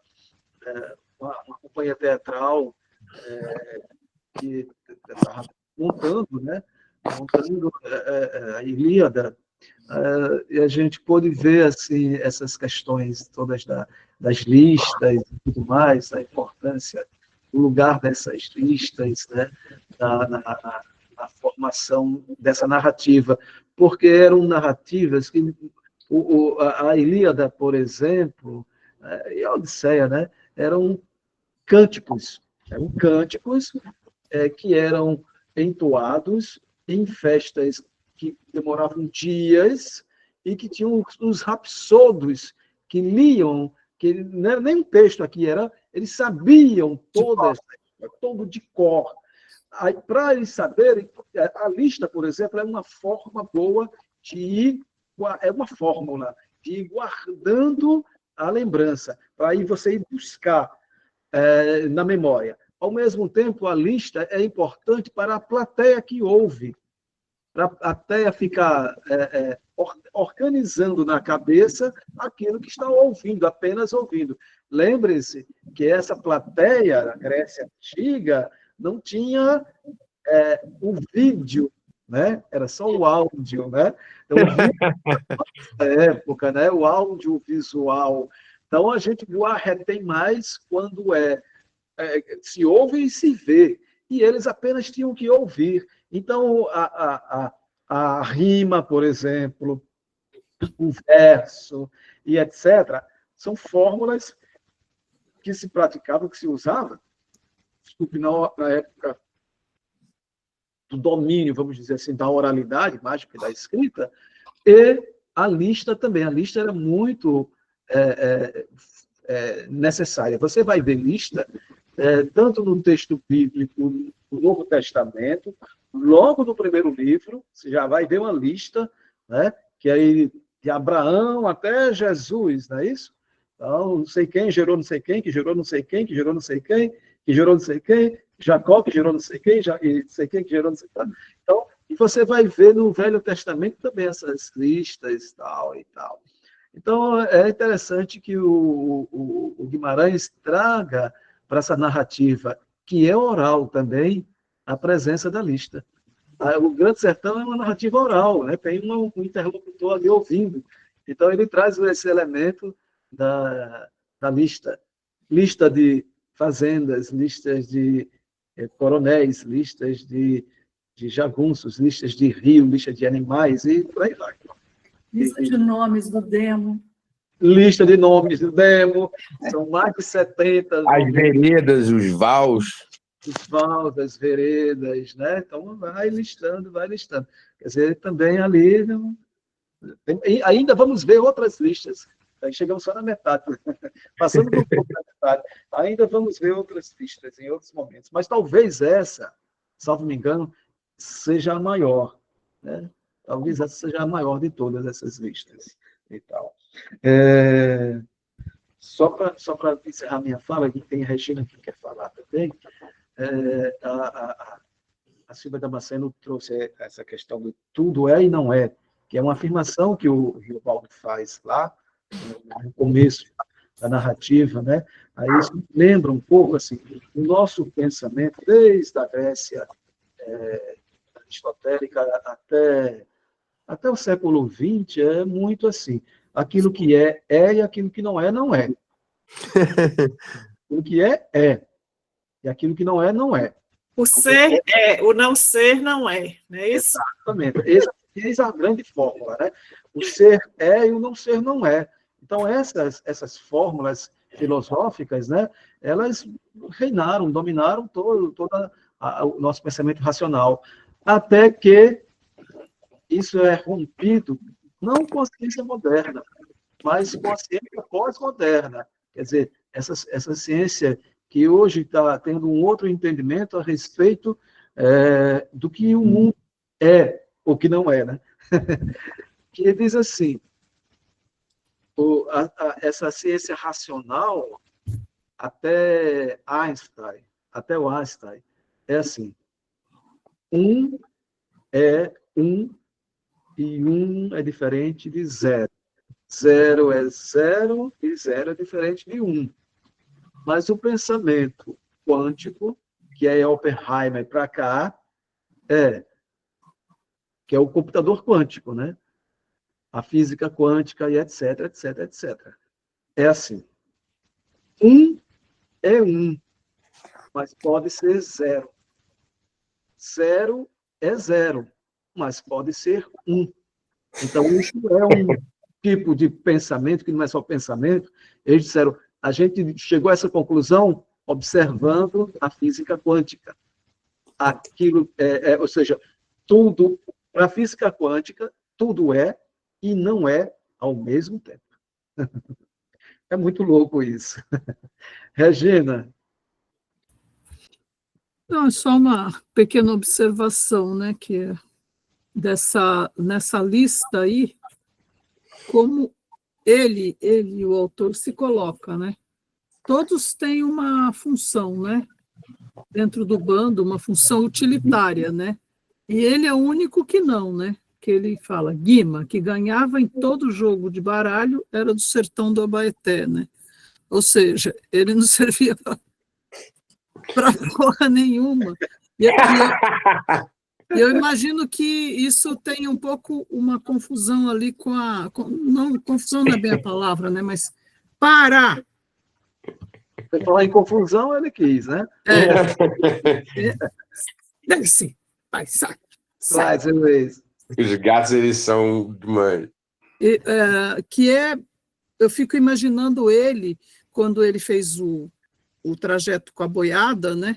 companhia teatral que estava montando a Ilíada. E a gente pôde ver assim, essas questões todas das listas e tudo mais, a importância, o lugar dessas listas, né, na formação dessa narrativa, porque eram narrativas que a Ilíada, por exemplo, e a Odisseia, né, eram cânticos que eram entoados em festas que demoravam dias e que tinham os rapsodos que liam, que não era nem um texto aqui, eles sabiam todo de cor. Para eles saberem, a lista, por exemplo, é uma forma boa é uma fórmula de ir guardando a lembrança, para aí você ir buscar na memória. Ao mesmo tempo, a lista é importante para a plateia que ouve, para a plateia ficar organizando na cabeça aquilo que está ouvindo, apenas ouvindo. Lembre-se que essa plateia, na Grécia Antiga, não tinha o vídeo, né? Era só o áudio, né? Então, o vídeo, na época, né? O audiovisual. Então, a gente retém mais quando se ouve e se vê. e eles apenas tinham que ouvir. Então, a rima, por exemplo, o verso e etc., são fórmulas que se praticavam, que se usavam, desculpe, na época do domínio, vamos dizer assim, da oralidade, mais do que da escrita, e a lista também. A lista era muito necessária. Você vai ver lista tanto no texto bíblico, no Novo Testamento, logo no primeiro livro, você já vai ver uma lista, né, que aí de Abraão até Jesus, não é isso? Então, não sei quem gerou não sei quem, que gerou não sei quem, que gerou não sei quem, que gerou não sei quem, Jacó que gerou não sei quem, e não sei quem que gerou não sei quem. Então, e você vai ver no Velho Testamento também essas listas tal e tal. Então, é interessante que o Guimarães traga para essa narrativa, que é oral também, a presença da lista. O Grande Sertão é uma narrativa oral, né? Tem um interlocutor ali ouvindo. Então, ele traz esse elemento da lista. Lista de fazendas, listas de coronéis, listas de jagunços, listas de rio, lista de animais, e por aí vai. Lista de nomes do demo. Lista de nomes do demo, são mais de 70. As veredas, os vals. Os vals, as veredas, né? Então, vai listando. Quer dizer, também ali... Ainda vamos ver outras listas. Aí chegamos só na metade. Passando por pouco da metade. Ainda vamos ver outras listas em outros momentos. Mas talvez essa, salvo me engano, seja a maior, né? Talvez essa seja a maior de todas essas listas e tal. Só para encerrar minha fala, aqui tem a Regina que quer falar também. A Silvia Damasceno trouxe essa questão do tudo é e não é, que é uma afirmação que o Riobaldo faz lá no começo da narrativa, né? Aí isso lembra um pouco assim, o nosso pensamento desde a Grécia aristotélica até o século XX é muito assim. Aquilo que é e aquilo que não é, não é. Aquilo que é. E aquilo que não é, não é. O ser é, o não ser não é. Não é isso? Exatamente. Essa é a grande fórmula, né? O ser é e o não ser não é. Então, essas fórmulas filosóficas, né, elas reinaram, dominaram todo o nosso pensamento racional. Até que isso é rompido, não com a ciência moderna, mas com a ciência pós-moderna. Quer dizer, essa ciência que hoje está tendo um outro entendimento a respeito do que o mundo é, ou que não é, né? Que diz assim, essa ciência racional, até o Einstein, é assim, um é um e um é diferente de zero. Zero é zero e zero é diferente de um. Mas o pensamento quântico, que é Oppenheimer para cá, que é o computador quântico, né? A física quântica e etc, etc, etc. É assim. Um é um, mas pode ser zero. Zero é zero, mas pode ser um. Então, isso é um tipo de pensamento, que não é só pensamento. Eles disseram, a gente chegou a essa conclusão observando a física quântica. Aquilo, ou seja, tudo, para a física quântica, tudo é e não é ao mesmo tempo. É muito louco isso. Regina. Não, é só uma pequena observação, né, que nessa lista aí, como ele, o autor, se coloca, né? Todos têm uma função, né? Dentro do bando, uma função utilitária, né? E ele é o único que não, né? Que ele fala, Guima, que ganhava em todo jogo de baralho, era do sertão do Abaeté, né? Ou seja, ele não servia para porra nenhuma. E eu imagino que isso tem um pouco uma confusão ali não, confusão não é bem a palavra, né? Mas para Foi falar em confusão, ele quis, né? Desce, vai, sai. Vai, seu Luiz. Os gatos, eles são demais. Eu fico imaginando ele, quando ele fez o trajeto com a boiada, né?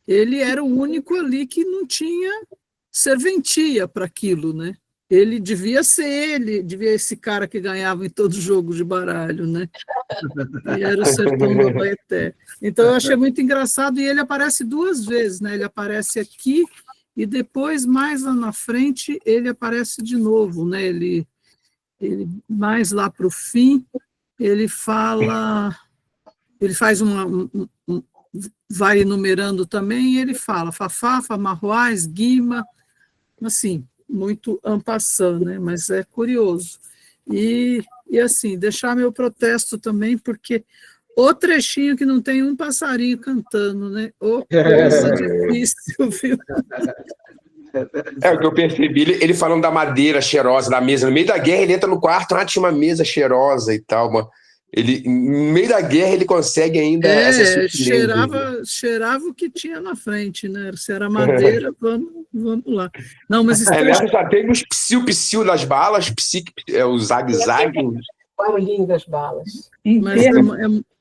Ele era o único ali que não tinha serventia para aquilo, né? Ele devia esse cara que ganhava em todo jogo de baralho, né? E era o Sertão do Abaeté. Então, eu achei muito engraçado, e ele aparece 2 vezes, né? Ele aparece aqui, e depois, mais lá na frente, ele aparece de novo, né? Ele mais lá para o fim, ele fala, ele faz vai enumerando também, e ele fala Fafafa, Marroás, Guima, assim, muito en passant, né? Mas é curioso. E assim, deixar meu protesto também, porque o trechinho que não tem um passarinho cantando, né? Ô, coisa difícil, viu? O que eu percebi, ele falando da madeira cheirosa, da mesa. No meio da guerra, ele entra no quarto, tinha uma mesa cheirosa e tal. No meio da guerra, ele consegue ainda essa sutileza. Cheirava o que tinha na frente, né? Se era madeira, vamos lá. Não, mas já tem os psiu das balas, o zag-zag. Barulhinho das balas. Mas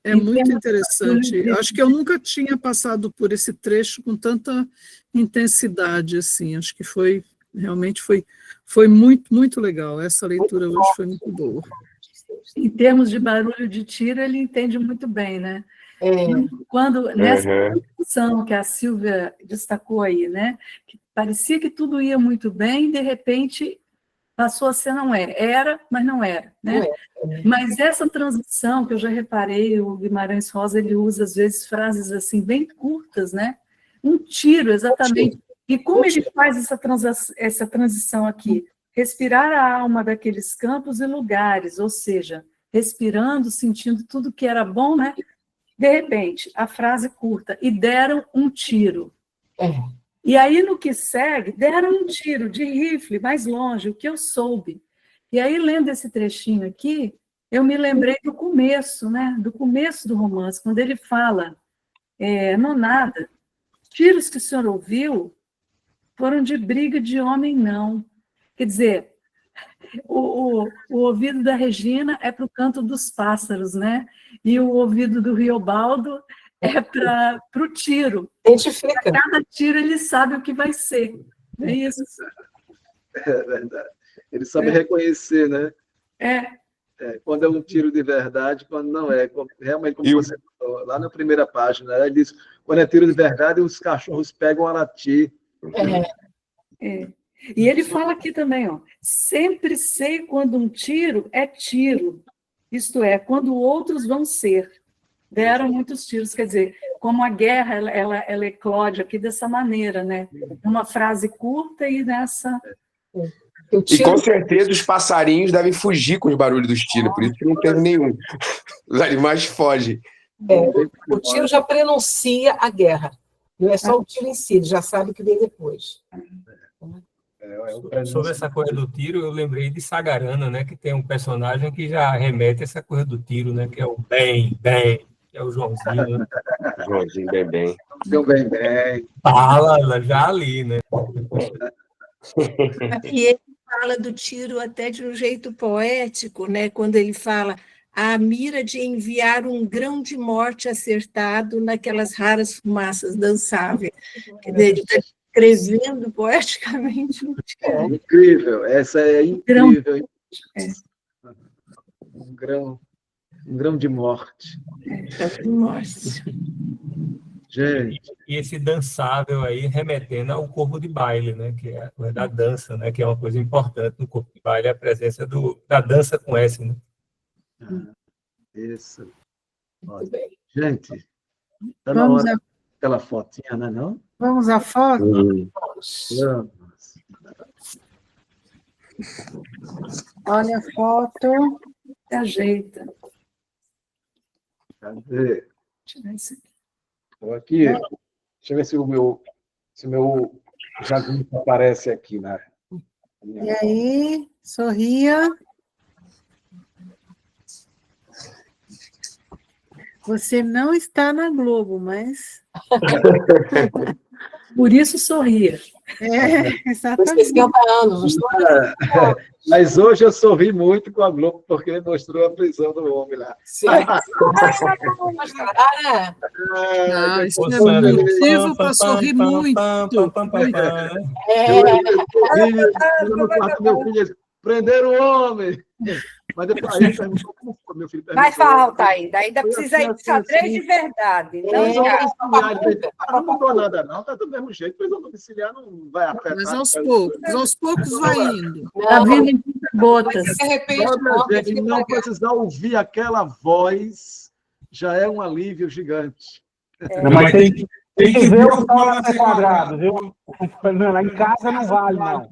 é muito interessante. Acho que eu nunca tinha passado por esse trecho com tanta intensidade, assim. Acho que realmente foi muito, muito legal. Essa leitura hoje foi muito boa. Em termos de barulho de tiro, ele entende muito bem, né? Quando, nessa posição que a Silvia destacou aí, né? Que parecia que tudo ia muito bem, de repente passou a ser não era. Era, mas não era, né? Mas essa transição, que eu já reparei, o Guimarães Rosa, ele usa, às vezes, frases assim, bem curtas, né? Um tiro, exatamente. E como ele faz essa transição aqui? Respirar a alma daqueles campos e lugares, ou seja, respirando, sentindo tudo que era bom, né? De repente, a frase curta, e deram um tiro. E aí, no que segue, deram um tiro de rifle mais longe, o que eu soube. E aí, lendo esse trechinho aqui, eu me lembrei do começo, né? Do começo do romance, quando ele fala, nonada, tiros que o senhor ouviu foram de briga de homem, não. Quer dizer, o ouvido da Regina é para o canto dos pássaros, né? E o ouvido do Riobaldo é para o tiro. Identifica. Cada tiro ele sabe o que vai ser. É isso. É verdade. Ele sabe reconhecer, né? Quando é um tiro de verdade, quando não é. Realmente, como você falou, lá na primeira página, ele diz, quando é tiro de verdade, os cachorros pegam a latir. E ele fala aqui também, ó, sempre sei quando um tiro é tiro, isto é, quando outros vão ser. Deram muitos tiros, quer dizer, como a guerra, ela eclode aqui dessa maneira, né? Uma frase curta e nessa... E com certeza os passarinhos devem fugir com os barulhos dos tiros, por isso que não teve nenhum. Os animais fogem. O tiro já prenuncia a guerra. Não é só o tiro em si, ele já sabe o que vem depois. Sobre essa coisa do tiro, eu lembrei de Sagarana, né? Que tem um personagem que já remete a essa coisa do tiro, né? Que é o bem, que é o Joãozinho. Né? Joãozinho bem. Fala já ali, né? E ele fala do tiro até de um jeito poético, né? Quando ele fala a mira de enviar um grão de morte acertado naquelas raras fumaças dançáveis. Ele está escrevendo poeticamente um tiro. Incrível, essa é incrível. Um grão de morte. De morte. Gente. E esse dançável aí remetendo ao corpo de baile, né? Que é a coisa da dança, né? Que é uma coisa importante no corpo de baile, a presença da dança com S, né? Isso. Gente, está na hora aquela fotinha, né, não? Vamos à foto? Vamos. Olha a foto. Ajeita. Cadê? Tirar isso aqui. Estou aqui. Deixa eu ver se o meu jagunço aparece aqui, né? E aí, sorria. Você não está na Globo, mas por isso sorria. Exatamente. 60 anos. Mas hoje eu sorri muito com a Globo, porque mostrou a prisão do homem lá. Sim. Não, isso é motivo para sorrir muito. Eu no quarto do meu filho, prenderam o homem. Mas depois aí perguntou como foi, meu filho perguntou. Mas falta ainda precisa ir de xadrez de verdade. Não mudou nada, não, está do mesmo jeito, prisão domiciliar não vai afetar. Mas aos poucos vai indo. Está vindo em gotas. Gente, não precisar ouvir aquela voz já é um alívio gigante. Não, mas tem que ver o quadrado, viu? Lá em casa não vale, não.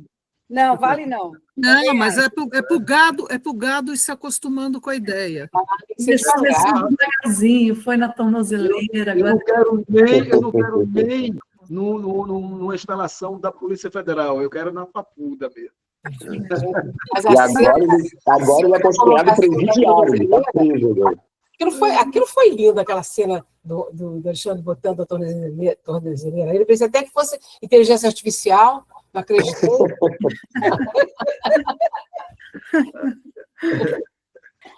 Não, vale não. Não, mas é pro gado ir se acostumando com a ideia. Começou devagarzinho, foi na tornozeleira. Eu não quero nem numa instalação da Polícia Federal, eu quero na papuda mesmo. E agora ele é considerado presidiário, ele está preso agora. Aquilo foi lindo, aquela cena do Alexandre botando a tornozeleira. Ele pensou até que fosse inteligência artificial, não acreditei.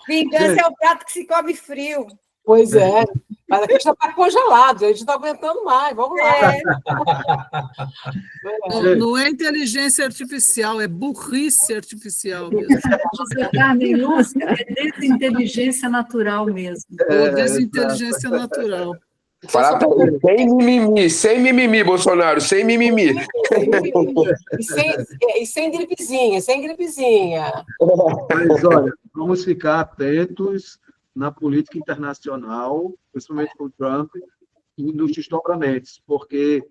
Vingança é o prato que se come frio. Pois é, mas aqui já está congelado, a gente não está aguentando mais, vamos lá. Não é inteligência artificial, é burrice artificial mesmo. Carmen Lúcia, é desinteligência natural mesmo. Desinteligência natural. Fala sem mimimi, Bolsonaro, sem mimimi. E sem gripezinha, sem gripezinha. Mas, olha, vamos ficar atentos na política internacional, principalmente com o Trump, e nos desdobramentos, porque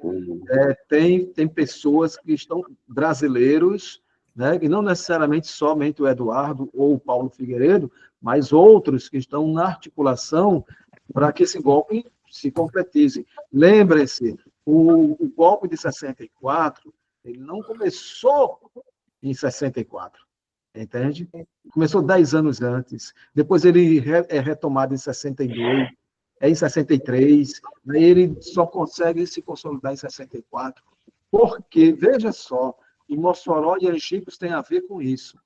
tem pessoas que estão brasileiros, né, e não necessariamente somente o Eduardo ou o Paulo Figueiredo, mas outros que estão na articulação para que esse golpe se concretize. Lembrem-se, o golpe de 64, ele não começou em 64, entende? Começou 10 anos antes, depois ele é retomado em 62, em 63, aí ele só consegue se consolidar em 64, porque, veja só, em Mossoró e Angicos tem a ver com isso.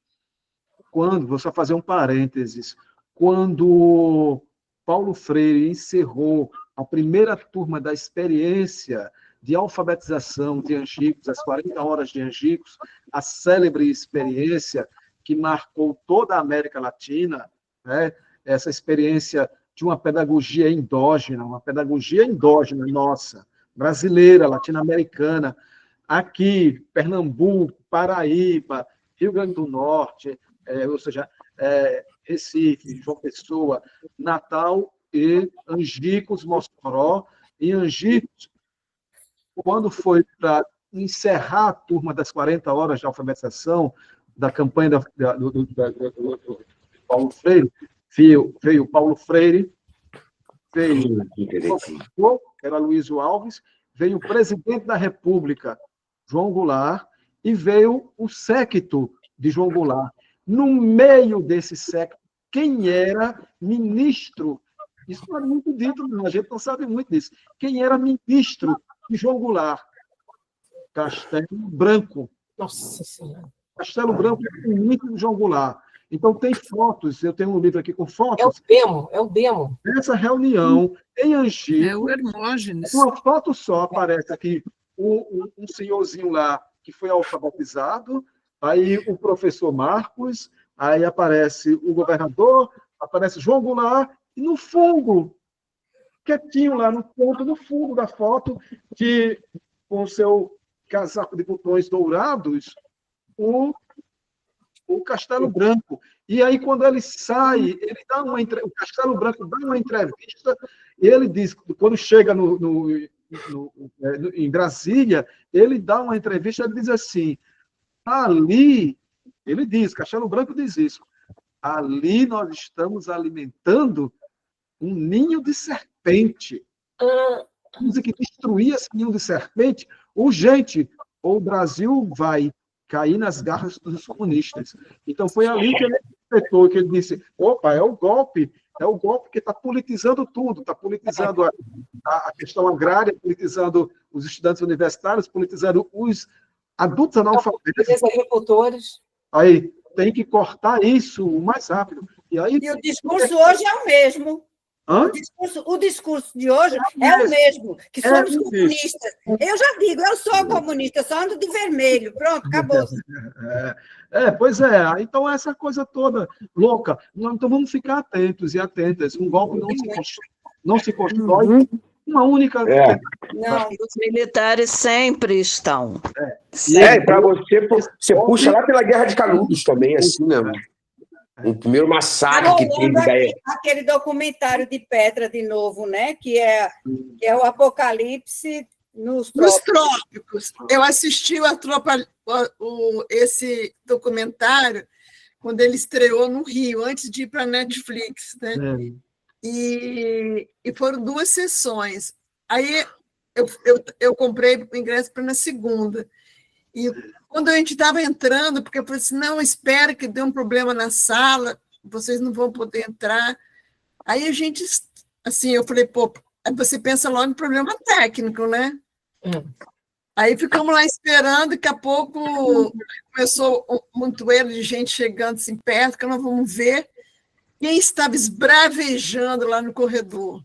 Vou só fazer um parênteses, quando Paulo Freire encerrou a primeira turma da experiência de alfabetização de Angicos, as 40 horas de Angicos, a célebre experiência que marcou toda a América Latina, né? Essa experiência de uma pedagogia endógena nossa, brasileira, latino-americana, aqui, Pernambuco, Paraíba, Rio Grande do Norte, ou seja, Recife, João Pessoa, Natal e Angicos, Mossoró. E Angicos, quando foi para encerrar a turma das 40 horas de alfabetização, da campanha do Paulo Freire, veio Paulo Freire, veio era Luísio Alves, veio o presidente da República, João Goulart, e veio o séquito de João Goulart. No meio desse séquito, quem era ministro, isso não é muito dito, não, a gente não sabe muito disso, quem era ministro de João Goulart? Castelo Branco. Nossa Senhora. Castelo Branco é o ministro de João Goulart. Então, tem fotos, eu tenho um livro aqui com fotos. É o demo. Essa reunião em Angicos. É o Hermógenes. Uma foto só aparece aqui um senhorzinho lá que foi alfabetizado, aí o professor Marcos, aí aparece o governador, aparece João Goulart, e no fundo, quietinho lá no ponto, no fundo da foto, que com o seu casaco de botões dourados, o Castelo Branco. E aí, quando ele sai, ele dá o Castelo Branco dá uma entrevista, e ele diz, quando chega em Brasília, ele dá uma entrevista, ele diz assim, ali, ele diz, Castelo Branco diz isso, ali nós estamos alimentando um ninho de serpente. Diz que destruir esse ninho de serpente, urgente, ou o Brasil vai cair nas garras dos comunistas. Então, foi ali que ele interpretou, que ele disse, opa, é o golpe É o golpe que está politizando tudo, está politizando a questão agrária, politizando os estudantes universitários, politizando os adultos analfabetos. Os agricultores. Aí, tem que cortar isso o mais rápido. E o discurso hoje é o mesmo. Hã? O discurso de hoje é o mesmo, que somos comunistas. Eu já digo, eu sou comunista, só ando de vermelho. Pronto, acabou. Pois é. Então, essa coisa toda louca. Então, vamos ficar atentos e atentas. Um golpe não se constrói uma única... Não, os militares sempre estão. Para você puxa lá pela Guerra de Canudos também, assim, né? O primeiro massacre que teve. Aquele documentário de Petra, de novo, né? Que é o Apocalipse nos trópicos. Eu assisti esse documentário quando ele estreou no Rio, antes de ir para a Netflix, né? E foram 2 sessões. Aí eu comprei o ingresso para na segunda. E quando a gente estava entrando, porque eu falei assim, não, espera que dê um problema na sala, vocês não vão poder entrar. Aí a gente, assim, eu falei, pô, você pensa logo no problema técnico, né? Aí ficamos lá esperando, daqui a pouco começou um montoeiro de gente chegando assim perto, que nós vamos ver quem estava esbravejando lá no corredor.